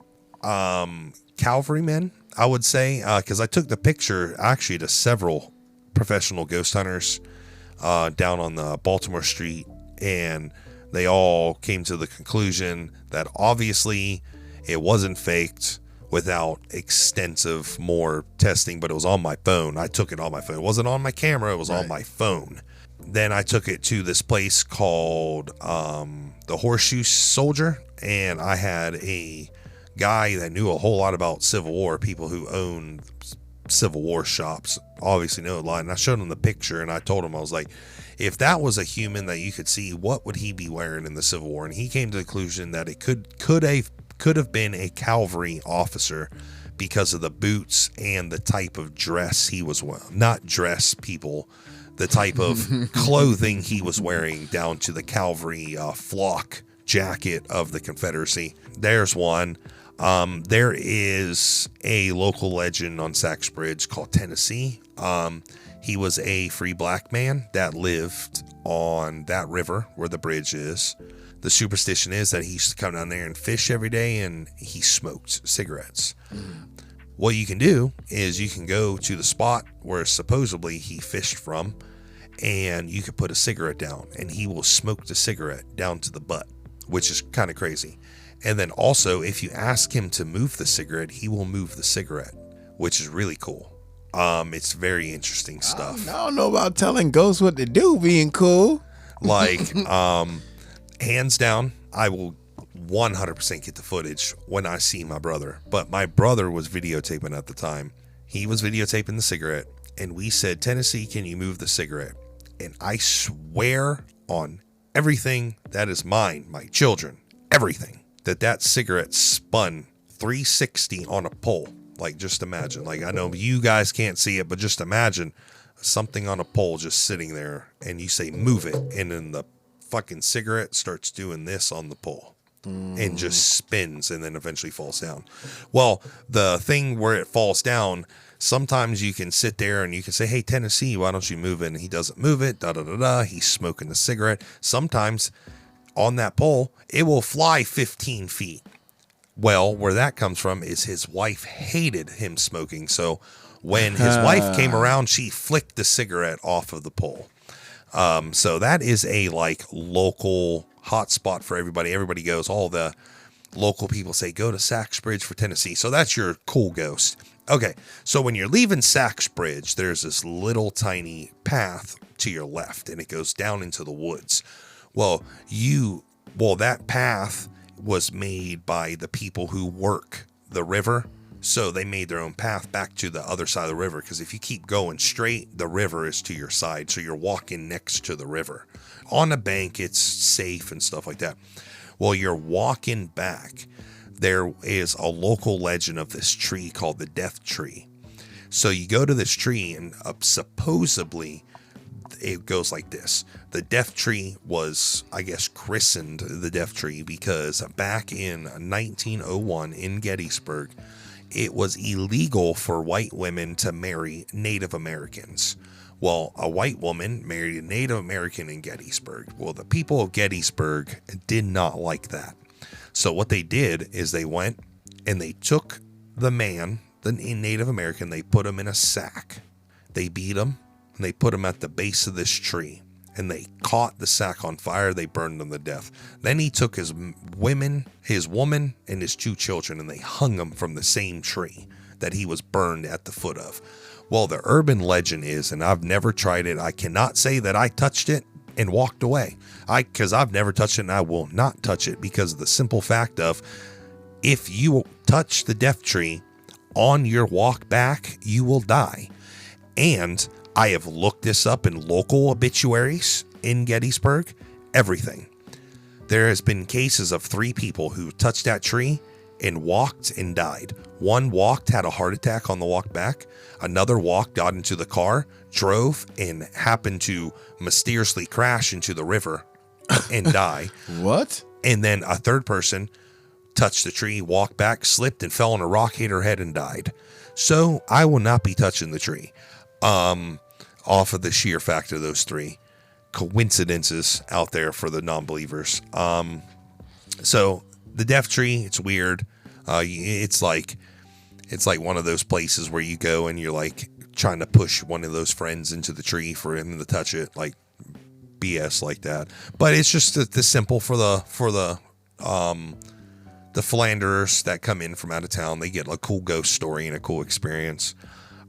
cavalryman, I would say, because I took the picture actually to several professional ghost hunters down on the Baltimore Street, and they all came to the conclusion that obviously it wasn't faked without extensive more testing, but it was on my phone. I took it on my phone. It wasn't on my camera, it was on my phone. Then I took it to this place called the Horseshoe Soldier, and I had a guy that knew a whole lot about Civil War. People who owned Civil War shops obviously know a lot, and I showed him the picture, and I told him, I was like, if that was a human that you could see, what would he be wearing in the Civil War? And he came to the conclusion that it could have been a cavalry officer because of the boots and the type of dress he was wearing. Not dress, people, the type of clothing he was wearing, down to the cavalry flock jacket of the Confederacy. There's one. There is a local legend on Sachs Bridge called Tennessee. He was a free black man that lived on that river where the bridge is. The superstition is that he used to come down there and fish every day, and he smoked cigarettes. What you can do is you can go to the spot where supposedly he fished from, and you can put a cigarette down, and he will smoke the cigarette down to the butt, which is kind of crazy. And then also, if you ask him to move the cigarette, he will move the cigarette, which is really cool. It's very interesting stuff. I don't know about telling ghosts what to do being cool. Like, hands down, I will 100% get the footage when I see my brother. But my brother was videotaping at the time. He was videotaping the cigarette, and we said, Tennessee, can you move the cigarette? And I swear on everything that is mine, my children, everything, that cigarette spun 360 on a pole. Like, just imagine. Like, I know you guys can't see it, but just imagine something on a pole just sitting there, and you say, move it, and then the fucking cigarette starts doing this on the pole and just spins and then eventually falls down. Well, the thing where it falls down, sometimes you can sit there and you can say, hey, Tennessee, why don't you move it? And he doesn't move it. He's smoking the cigarette. Sometimes on that pole, it will fly 15 feet. Well, where that comes from is his wife hated him smoking. So when his wife came around, she flicked the cigarette off of the pole. So that is a like local hotspot for everybody. Everybody goes, all the local people say, go to Sachs Bridge for Tennessee. So that's your cool ghost. Okay. So when you're leaving Sachs Bridge, there's this little tiny path to your left, and it goes down into the woods. Well, that path was made by the people who work the river. So they made their own path back to the other side of the river, because if you keep going straight, the river is to your side. So you're walking next to the river. On a bank, it's safe and stuff like that. Well, you're walking back. There is a local legend of this tree called the death tree. So you go to this tree, and supposedly it goes like this. The death tree was, I guess, christened the death tree because back in 1901 in Gettysburg, it was illegal for white women to marry Native Americans. Well, a white woman married a Native American in Gettysburg. Well, the people of Gettysburg did not like that. So what they did is they went and they took the man, the Native American, they put him in a sack. They beat him and they put him at the base of this tree. And they caught the sack on fire. They burned him to death. Then he took his woman, and his 2 children, and they hung them from the same tree that he was burned at the foot of. Well, the urban legend is, and I've never tried it, I cannot say that I touched it and walked away. Because I've never touched it, and I will not touch it because of the simple fact of, if you touch the death tree on your walk back, you will die. And I have looked this up in local obituaries in Gettysburg, everything. There has been cases of 3 people who touched that tree and walked and died. One walked, had a heart attack on the walk back. Another walked, got into the car, drove, and happened to mysteriously crash into the river and die. What? And then a third person touched the tree, walked back, slipped, and fell on a rock, hit her head, and died. So I will not be touching the tree. Off of the sheer fact of those 3 coincidences out there for the non-believers. So the death tree, it's weird. It's like one of those places where you go and you're like trying to push one of those friends into the tree for him to touch it, like BS like that. But it's just the simple for the philanderers that come in from out of town. They get a cool ghost story and a cool experience.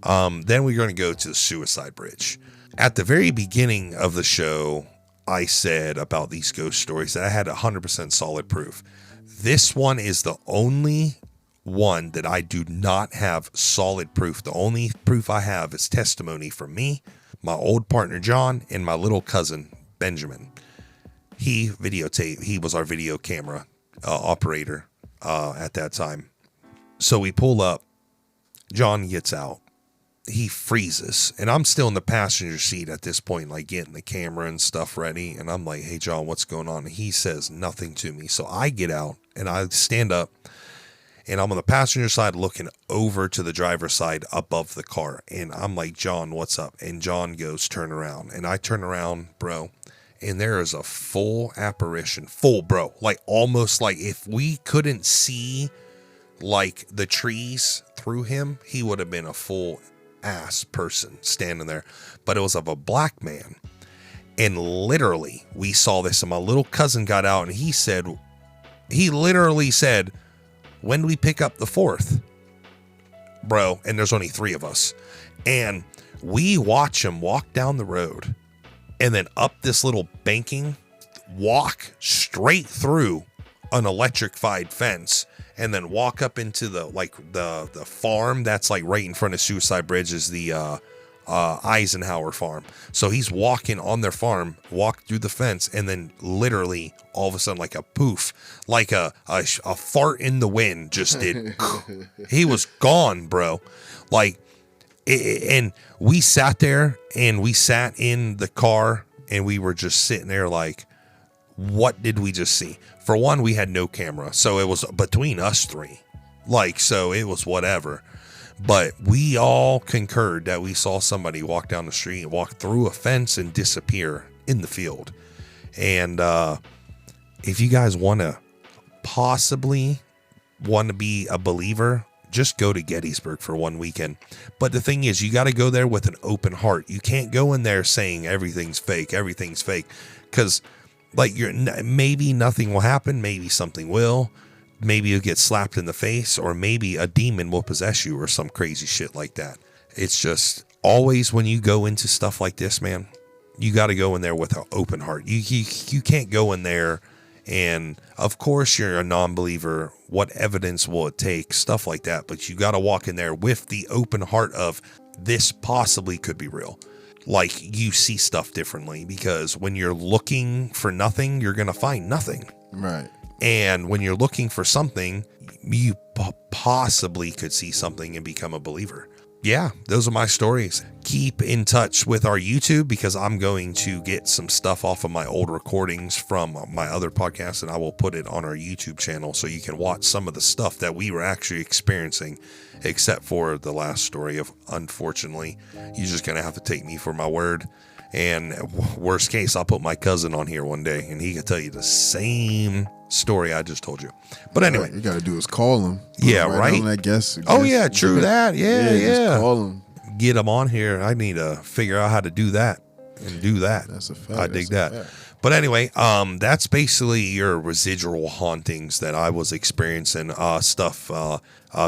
Then we're going to go to the suicide bridge. At the very beginning of the show, I said about these ghost stories that I had 100% solid proof. This one is the only one that I do not have solid proof. The only proof I have is testimony from me, my old partner John, and my little cousin Benjamin. He was our video camera operator at that time. So we pull up. John gets out. He freezes, and I'm still in the passenger seat at this point, like getting the camera and stuff ready. And I'm like, "Hey, John, what's going on?" And he says nothing to me. So I get out and I stand up, and I'm on the passenger side looking over to the driver's side above the car. And I'm like, "John, what's up?" And John goes, "Turn around." And I turn around, bro, and there is a full apparition, bro, like almost like if we couldn't see like the trees through him, he would have been a full ass person standing there. But it was of a black man, and literally we saw this, and my little cousin got out, and he literally said, "When do we pick up the 4th, bro?" And there's only 3 of us, and we watch him walk down the road and then up this little banking, walk straight through an electrified fence, and then walk up into the farm that's like right in front of Suicide Bridge is the Eisenhower farm. So he's walking on their farm, walked through the fence, and then literally all of a sudden, like a poof, like a fart in the wind just did. He was gone, bro. And we sat there, and we sat in the car, and we were just sitting there like, what did we just see? For one, we had no camera, so it was between us 3. So it was whatever. But we all concurred that we saw somebody walk down the street, walk through a fence, and disappear in the field. And if you guys possibly want to be a believer, just go to Gettysburg for one weekend. But the thing is, you got to go there with an open heart. You can't go in there saying everything's fake, because maybe nothing will happen, maybe something will. Maybe you'll get slapped in the face, or maybe a demon will possess you, or some crazy shit like that. It's just always when you go into stuff like this, man, you got to go in there with an open heart. You can't go in there, and of course you're a non-believer. What evidence will it take? Stuff like that. But you got to walk in there with the open heart of this possibly could be real. Like, you see stuff differently, because when you're looking for nothing, you're going to find nothing. Right. And when you're looking for something, you possibly could see something and become a believer. yeah, those are my stories. Keep in touch with our YouTube because I'm going to get some stuff off of my old recordings from my other podcasts, and I will put it on our YouTube channel so you can watch some of the stuff that we were actually experiencing, except for the last story of, unfortunately, you're just going to have to take me for my word. And worst case, I'll put my cousin on here one day and he can tell you the same story I just told you. But anyway, all you got to do is call him. Yeah, right. I guess. Oh yeah, true that. Yeah. Just call him. Get him on here. I need to figure out how to do that and do that. That's a fact. I dig that. But anyway, that's basically your residual hauntings that I was experiencing. Stuff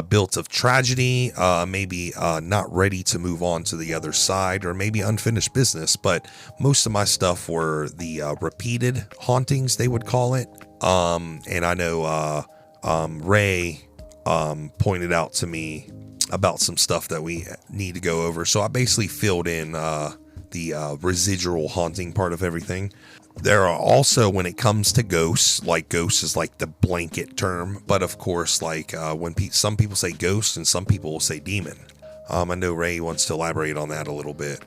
built of tragedy, maybe not ready to move on to the other side, or maybe unfinished business. But most of my stuff were the repeated hauntings, they would call it. And I know Ray pointed out to me about some stuff that we need to go over. So I basically filled in the residual haunting part of everything. There are also, when it comes to ghosts, like ghost is like the blanket term, but of course, like when some people say ghost and some people will say demon. I know Ray wants to elaborate on that a little bit.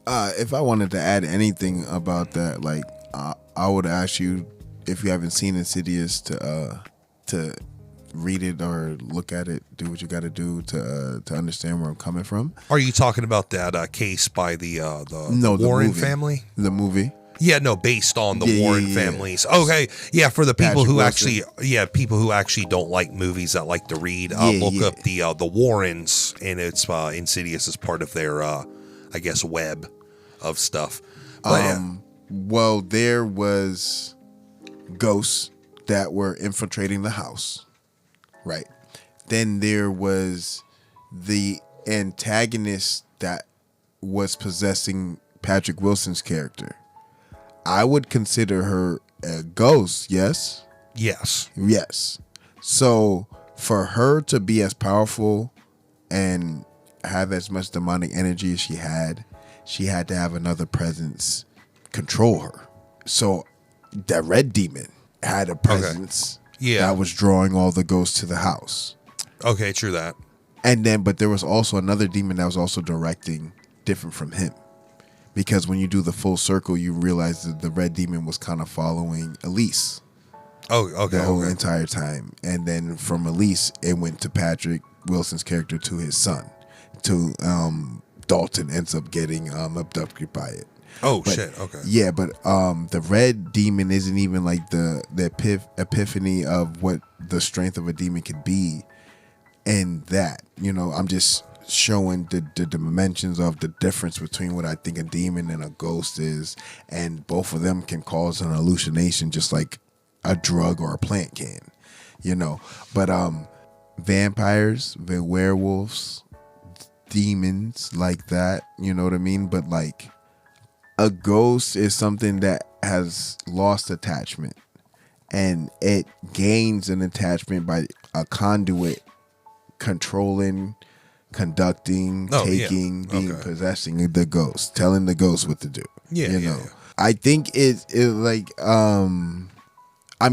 If I wanted to add anything about that, like I would ask you, if you haven't seen Insidious, to read it or look at it, do what you got to do to understand where I'm coming from. Are you talking about that case by the Warren family? The movie. Yeah, no, based on the Warren families. Okay, yeah, for the people who actually don't like movies that like to read, look up the Warrens, and it's Insidious is part of their, I guess, web of stuff. But, well, there was ghosts that were infiltrating the house, right? Then there was the antagonist that was possessing Patrick Wilson's character. I would consider her a ghost, yes? Yes. Yes. So for her to be as powerful and have as much demonic energy as she had to have another presence control her. So that red demon had a presence that was drawing all the ghosts to the house. Okay, true that. And then, but there was also another demon that was also directing different from him. Because when you do the full circle, you realize that the red demon was kind of following Elise. Oh, okay. The whole entire time. And then from Elise, it went to Patrick Wilson's character to his son. To Dalton ends up getting abducted by it. Oh, shit. Okay. Yeah, but the red demon isn't even like the epiphany of what the strength of a demon could be. And that, I'm just showing the dimensions of the difference between what I think a demon and a ghost is, and both of them can cause an hallucination just like a drug or a plant can, but vampires, the werewolves, demons like that, you know what I mean? But like a ghost is something that has lost attachment, and it gains an attachment by a conduit controlling, conducting, taking, being possessing the ghost, telling the ghost what to do. I think it like I'm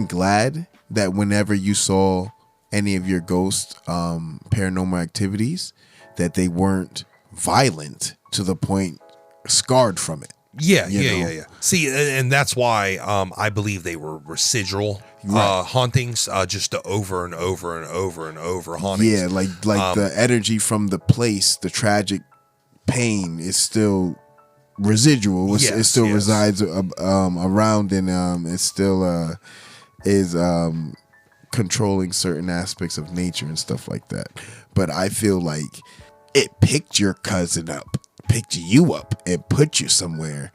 glad that whenever you saw any of your ghost paranormal activities, that they weren't violent to the point scarred from it. Yeah. See, and that's why I believe they were residual hauntings, just to over and over and over and over hauntings. Yeah, like the energy from the place, the tragic pain is still residual. It still resides around, and it still is controlling certain aspects of nature and stuff like that. But I feel like it picked your cousin up, picked you up, and put you somewhere.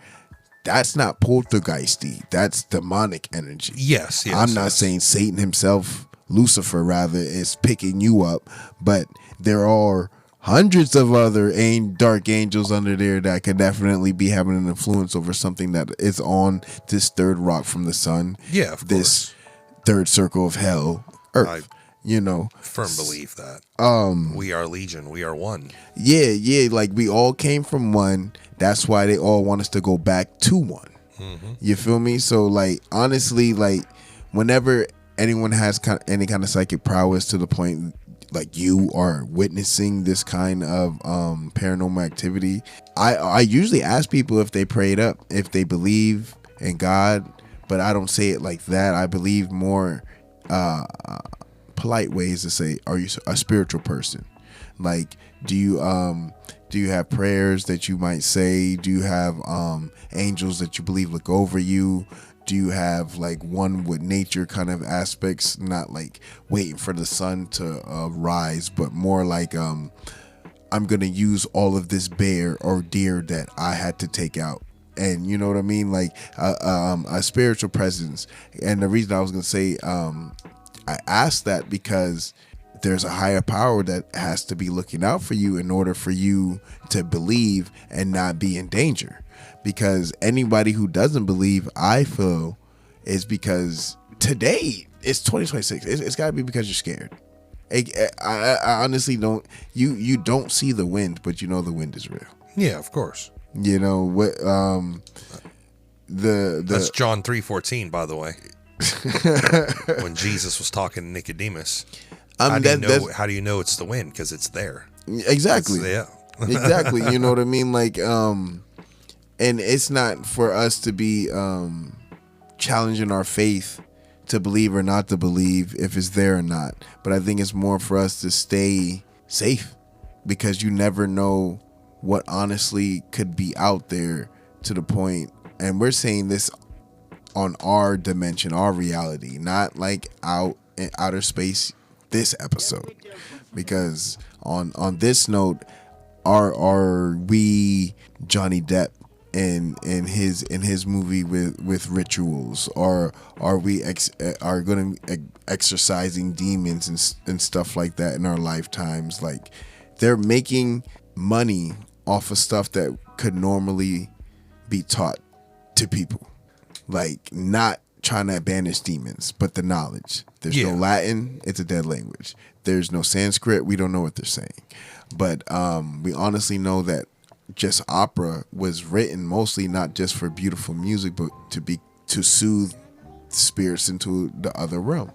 That's not poltergeisty. That's demonic energy. Yes. I'm not saying Satan himself, Lucifer rather, is picking you up, but there are hundreds of other dark angels under there that could definitely be having an influence over something that is on this third rock from the sun. Yeah, of this third circle of hell, Earth. Firm belief that we are legion, we are one. Yeah, like we all came from one. That's why they all want us to go back to one. Mm-hmm. You feel me? So like honestly, like whenever anyone has any kind of psychic prowess to the point like you are witnessing this kind of paranormal activity, I usually ask people if they prayed up, if they believe in God, but I don't say it like that. I believe more polite ways to say, are you a spiritual person? Like, do you have prayers that you might say? Do you have angels that you believe look over you? Do you have like one with nature kind of aspects, not like waiting for the sun to rise, but more like I'm gonna use all of this bear or deer that I had to take out, and you know what I mean, like a spiritual presence. And the reason I was gonna say I asked that because there's a higher power that has to be looking out for you in order for you to believe and not be in danger. Because anybody who doesn't believe, I feel, is because today it's 2026. It's got to be because you're scared. I honestly don't. You don't see the wind, but you know the wind is real. Yeah, of course. You know what? That's John 3:14, by the way. When Jesus was talking to Nicodemus. How do you know it's the wind? Because it's there. Exactly. Exactly. You know what I mean? Like, and it's not for us to be challenging our faith to believe or not to believe if it's there or not. But I think it's more for us to stay safe, because you never know what honestly could be out there to the point. And we're saying this on our dimension, our reality, not like out in outer space this episode. Because on this note, are we Johnny Depp in his movie with rituals, or are we going to exorcising demons and stuff like that in our lifetimes? Like, they're making money off of stuff that could normally be taught to people, like not trying to banish demons, but the knowledge. There's no Latin, it's a dead language. There's no Sanskrit, we don't know what they're saying. But we honestly know that just opera was written mostly not just for beautiful music, but to soothe spirits into the other realm.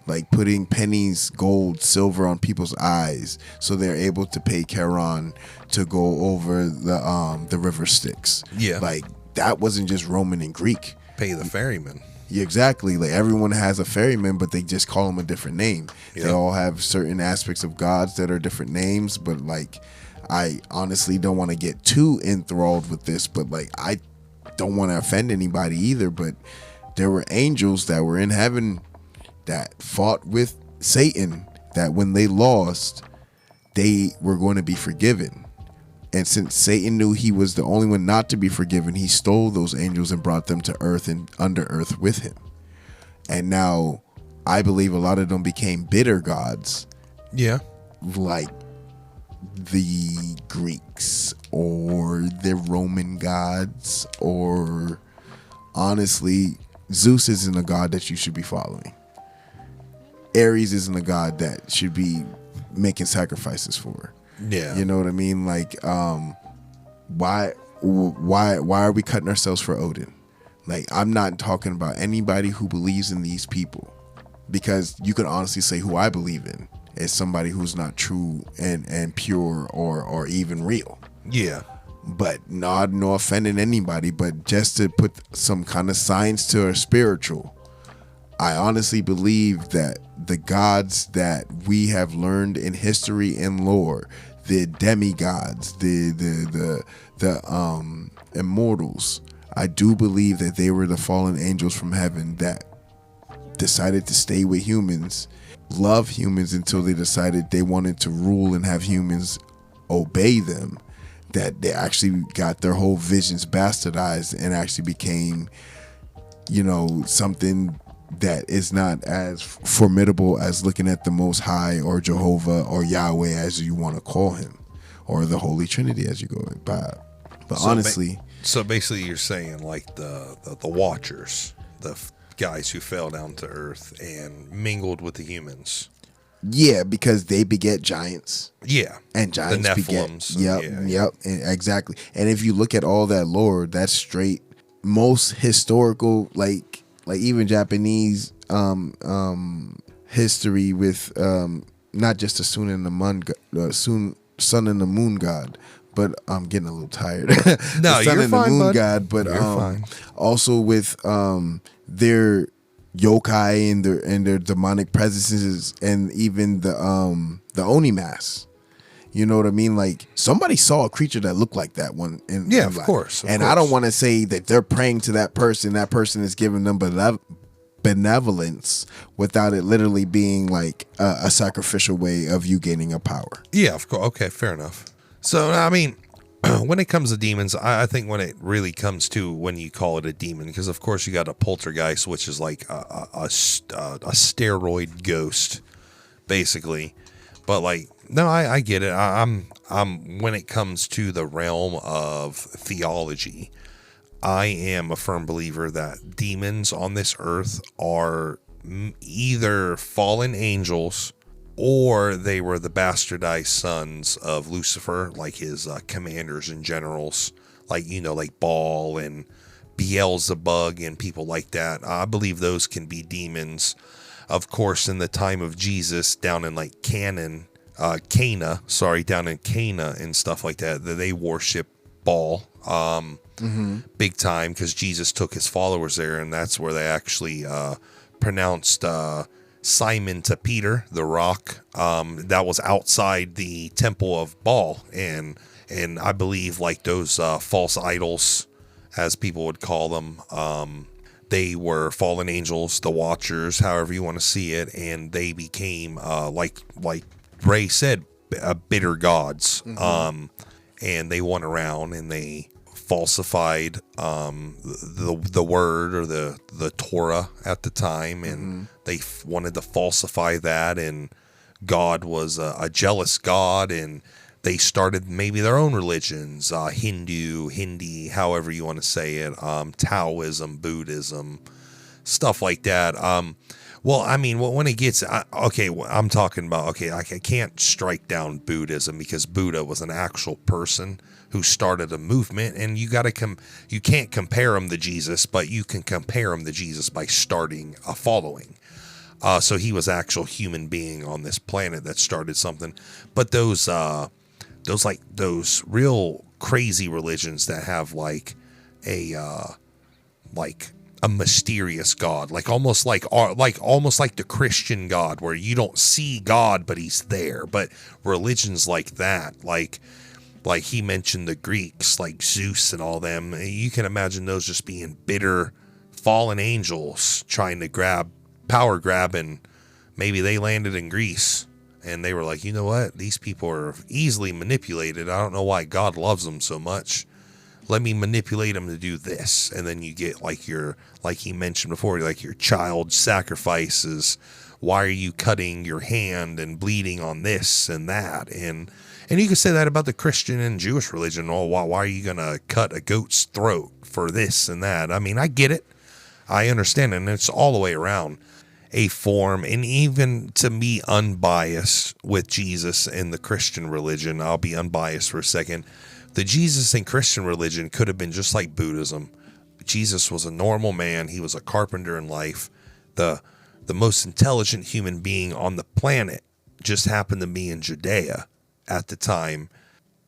Like putting pennies, gold, silver on people's eyes so they're able to pay Charon to go over the river Styx. Yeah. Like, that wasn't just Roman and Greek. Pay the ferryman. Yeah, exactly. Like, everyone has a ferryman, but they just call them a different name. Yep. They all have certain aspects of gods that are different names, but like, I honestly don't want to get too enthralled with this, but like, I don't want to offend anybody either, but there were angels that were in heaven that fought with Satan, that when they lost, they were going to be forgiven. And since Satan knew he was the only one not to be forgiven, he stole those angels and brought them to earth and under earth with him. And now I believe a lot of them became bitter gods. Yeah. Like the Greeks or the Roman gods, or honestly, Zeus isn't a god that you should be following. Ares isn't a god that should be making sacrifices for. Yeah. You know what I mean? Like, why are we cutting ourselves for Odin? Like, I'm not talking about anybody who believes in these people, because you can honestly say who I believe in is somebody who's not true and pure or even real. Yeah. But not no offending anybody, but just to put some kind of science to our spiritual, I honestly believe that the gods that we have learned in history and lore, the demigods, the immortals, I do believe that they were the fallen angels from heaven that decided to stay with humans, love humans until they decided they wanted to rule and have humans obey them, that they actually got their whole visions bastardized and actually became, you know, something that is not as formidable as looking at the Most High or Jehovah or Yahweh, as you want to call him, or the Holy Trinity as you go by. But so honestly, so basically you're saying like the Watchers, the guys who fell down to earth and mingled with the humans. Yeah, because they beget giants. Yeah. And giants beget. Yep, exactly. And if you look at all that lore, that's straight. Most historical, like even Japanese history with not just the sun and the sun and the moon god, but I'm getting a little tired. No, the sun you're and fine, the moon bud. god, but also with their yokai and their demonic presences, and even the Onimas. You know what I mean? Like, somebody saw a creature that looked like that one. Of course. And I don't want to say that they're praying to that person. That person is giving them benevolence without it literally being like a sacrificial way of you gaining a power. Yeah, of course. Okay, fair enough. So, I mean, when it comes to demons, I think when it really comes to when you call it a demon, because of course you got a poltergeist, which is like a steroid ghost, basically. But like, no, I get it. I'm when it comes to the realm of theology, I am a firm believer that demons on this earth are either fallen angels or they were the bastardized sons of Lucifer, like his commanders and generals, like, like Baal and Beelzebub and people like that. I believe those can be demons. Of course, in the time of Jesus, down in like Cana and stuff like that, they worship Baal big time, because Jesus took his followers there, and that's where they actually pronounced Simon to Peter, the rock. That was outside the temple of Baal, and I believe like those false idols, as people would call them, they were fallen angels, the Watchers, however you want to see it, and they became like Rhay said, bitter gods. And they went around and they falsified the word, or the Torah at the time, and they wanted to falsify that, and God was a jealous God, and they started maybe their own religions, Hindi, however you want to say it, Taoism, Buddhism, stuff like that. Well, I mean, when it gets, I'm talking about, I can't strike down Buddhism, because Buddha was an actual person who started a movement, and you can't compare him to Jesus, but you can compare him to Jesus by starting a following. So he was an actual human being on this planet that started something. But those real crazy religions that have like a mysterious God, almost like the Christian God, where you don't see God, but he's there. But religions like that, like he mentioned the Greeks, like Zeus and all them, you can imagine those just being bitter fallen angels trying to power grab, and maybe they landed in Greece and they were like, you know what, these people are easily manipulated. I don't know why God loves them so much. Let me manipulate them to do this. And then you get like he mentioned before, like your child sacrifices. Why are you cutting your hand and bleeding on this and that? And you can say that about the Christian and Jewish religion. Oh, why are you going to cut a goat's throat for this and that? I mean, I get it. I understand it. And it's all the way around a form. And even to me, unbiased with Jesus and the Christian religion, I'll be unbiased for a second. The Jesus and Christian religion could have been just like Buddhism. Jesus was a normal man. He was a carpenter in life. The most intelligent human being on the planet just happened to be in Judea at the time.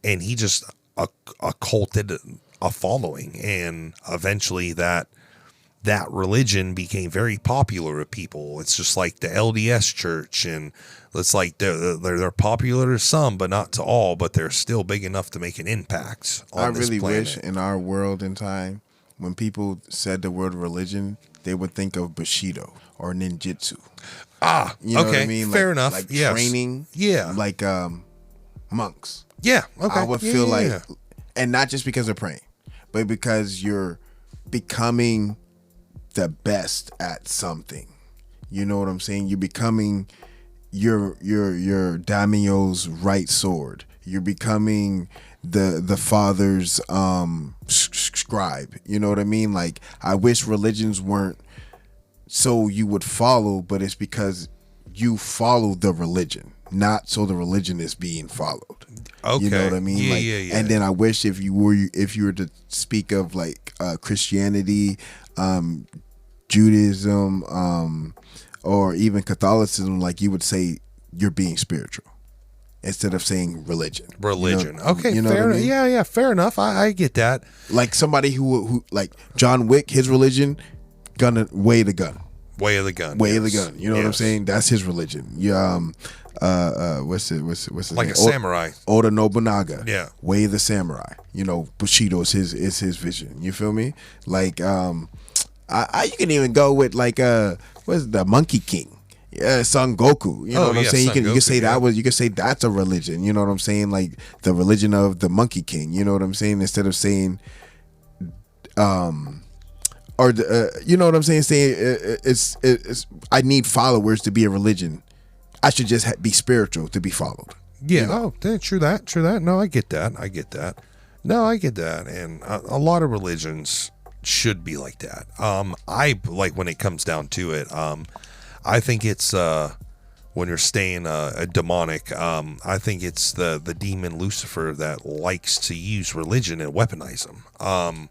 And he just occulted a following. And eventually that religion became very popular with people. It's just like the LDS church, and it's like they're popular to some, but not to all, but they're still big enough to make an impact on this planet. I really wish in our world and time, when people said the word religion, they would think of Bushido or ninjutsu. You know what I mean? Fair enough. Like training. Yeah. Like monks. Yeah. Okay. I would feel like, and not just because they're praying, but because you're becoming the best at something. You know what I'm saying? You're becoming your daimyo's right sword. You're becoming the father's scribe. You know what I mean? Like, I wish religions weren't so you would follow, but it's because you follow the religion, not so the religion is being followed. Okay. You know what I mean? Yeah. And then I wish if you were to speak of like Christianity, Judaism, or even Catholicism, like you would say you're being spiritual instead of saying religion. Okay, you know fair. what I mean? Yeah, fair enough. I get that. Like somebody who like John Wick, his religion, way the gun. Way of the gun. Way of the gun. You know what I'm saying? That's his religion. Yeah. What's his like name? A samurai. Oda Nobunaga. Yeah. Way of the samurai. You know, Bushido is his vision. You feel me? Like you can even go with like what's the Monkey King? Yeah, Son Goku. You know what I'm saying? You can say you can say that's a religion. You know what I'm saying? Like the religion of the Monkey King. You know what I'm saying? Instead of saying or you know what I'm saying? Saying it's I need followers to be a religion. I should just be spiritual to be followed. Yeah. You know? Oh, true that. No, I get that. No, I get that. And a lot of religions should be like that. I like when it comes down to it. I think it's when you're staying demonic. I think it's the demon Lucifer that likes to use religion and weaponize them.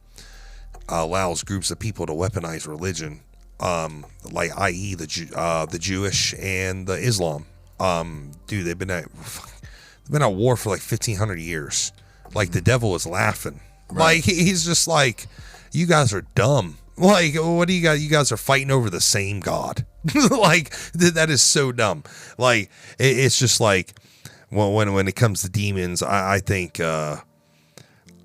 Allows groups of people to weaponize religion, like i.e. the Jewish and the Islam. Dude, they've been at war for like 1,500 years. Like the devil is laughing. Right. Like he's just like, you guys are dumb. Like, what do you guys? You guys are fighting over the same God. Like that is so dumb. Like it's just like, well, when it comes to demons, I think, and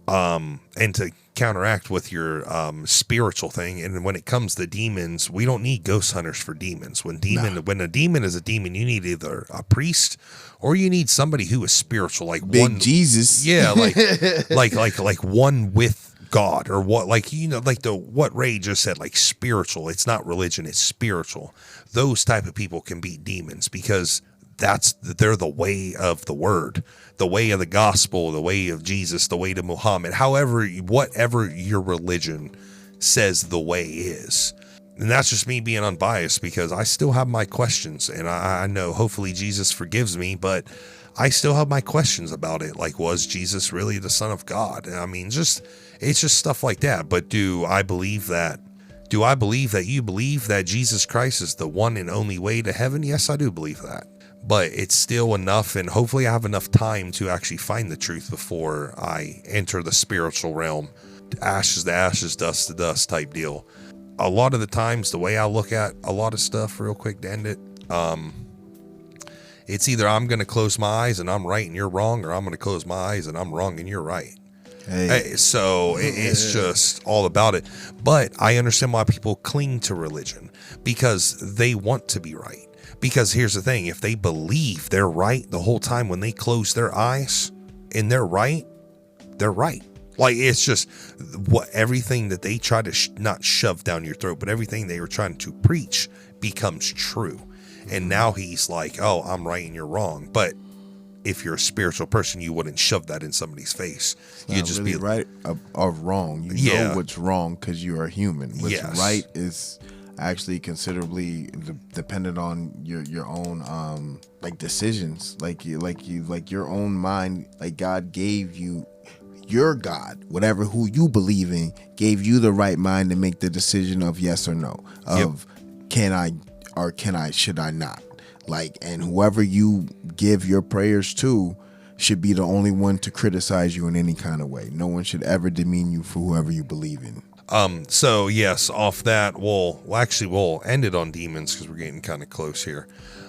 to counteract with your spiritual thing, and when it comes to demons, we don't need ghost hunters for demons. When a demon is a demon, you need either a priest or you need somebody who is spiritual, like Big Jesus. Yeah, like one with God, or what, like, you know, like what Ray just said, like spiritual. It's not religion, it's spiritual. Those type of people can beat demons because they're the way of the word, the way of the gospel, the way of Jesus, the way to Muhammad, whatever your religion says the way is. And that's just me being unbiased because I still have my questions, and I know hopefully Jesus forgives me, but I still have my questions about it. Like, was Jesus really the Son of God? I mean, it's just stuff like that. But do I believe that you believe that Jesus Christ is the one and only way to heaven? Yes, I do believe that. But it's still enough, and hopefully I have enough time to actually find the truth before I enter the spiritual realm. Ashes to ashes, dust to dust type deal. A lot of the times, the way I look at a lot of stuff, real quick to end it, it's either I'm going to close my eyes and I'm right and you're wrong, or I'm going to close my eyes and I'm wrong and you're right. So it's just all about it. But I understand why people cling to religion, because they want to be right. Because here's the thing, if they believe they're right the whole time, when they close their eyes and they're right, they're right. Like, it's just everything that they try to not shove down your throat, but everything they were trying to preach becomes true. And now he's like, oh, I'm right and you're wrong. But if you're a spiritual person, you wouldn't shove that in somebody's face. You'd just really be right or wrong. You know what's wrong because you are human. What's right is actually considerably dependent on your own like decisions, like your own mind. Like God gave you, your God, whatever who you believe in, gave you the right mind to make the decision of yes or no, of can I or should I not. Like, and whoever you give your prayers to should be the only one to criticize you in any kind of way. No one should ever demean you for whoever you believe in. So yes, off that, we'll end it on demons because we're getting kind of close here.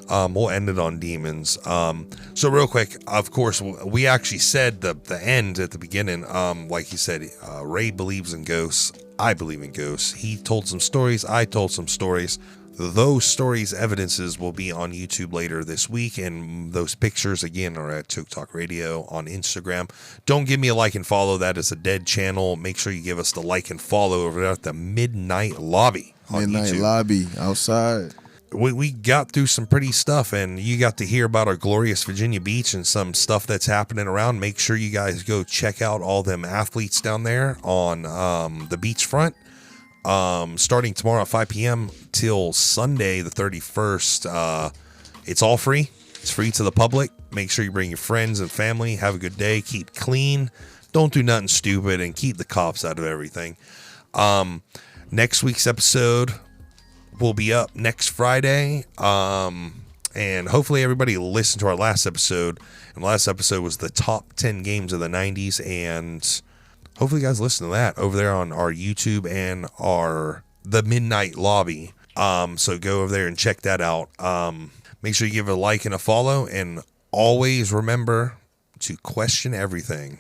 We'll end it on demons. So real quick, of course, we actually said the end at the beginning. Like he said, Ray believes in ghosts. I believe in ghosts. He told some stories. I told some stories. Those stories, evidences will be on YouTube later this week, and those pictures again are at Toke Talk Radio on Instagram. Don't give me a like and follow. That is a dead channel. Make sure you give us the like and follow over there at the Midnight Lobby on YouTube. Lobby outside. We got through some pretty stuff, and you got to hear about our glorious Virginia Beach and some stuff that's happening around. Make sure you guys go check out all them athletes down there on the beachfront. Starting tomorrow at 5 p.m. till Sunday the 31st. It's all free. It's free to the public. Make sure you bring your friends and family. Have a good day. Keep clean. Don't do nothing stupid, and keep the cops out of everything. Next week's episode will be up next Friday. And hopefully everybody listened to our last episode. And the last episode was the top 10 games of the 90s. And hopefully you guys listen to that over there on our YouTube and the Midnight Lobby. So go over there and check that out. Make sure you give a like and a follow. And always remember to question everything.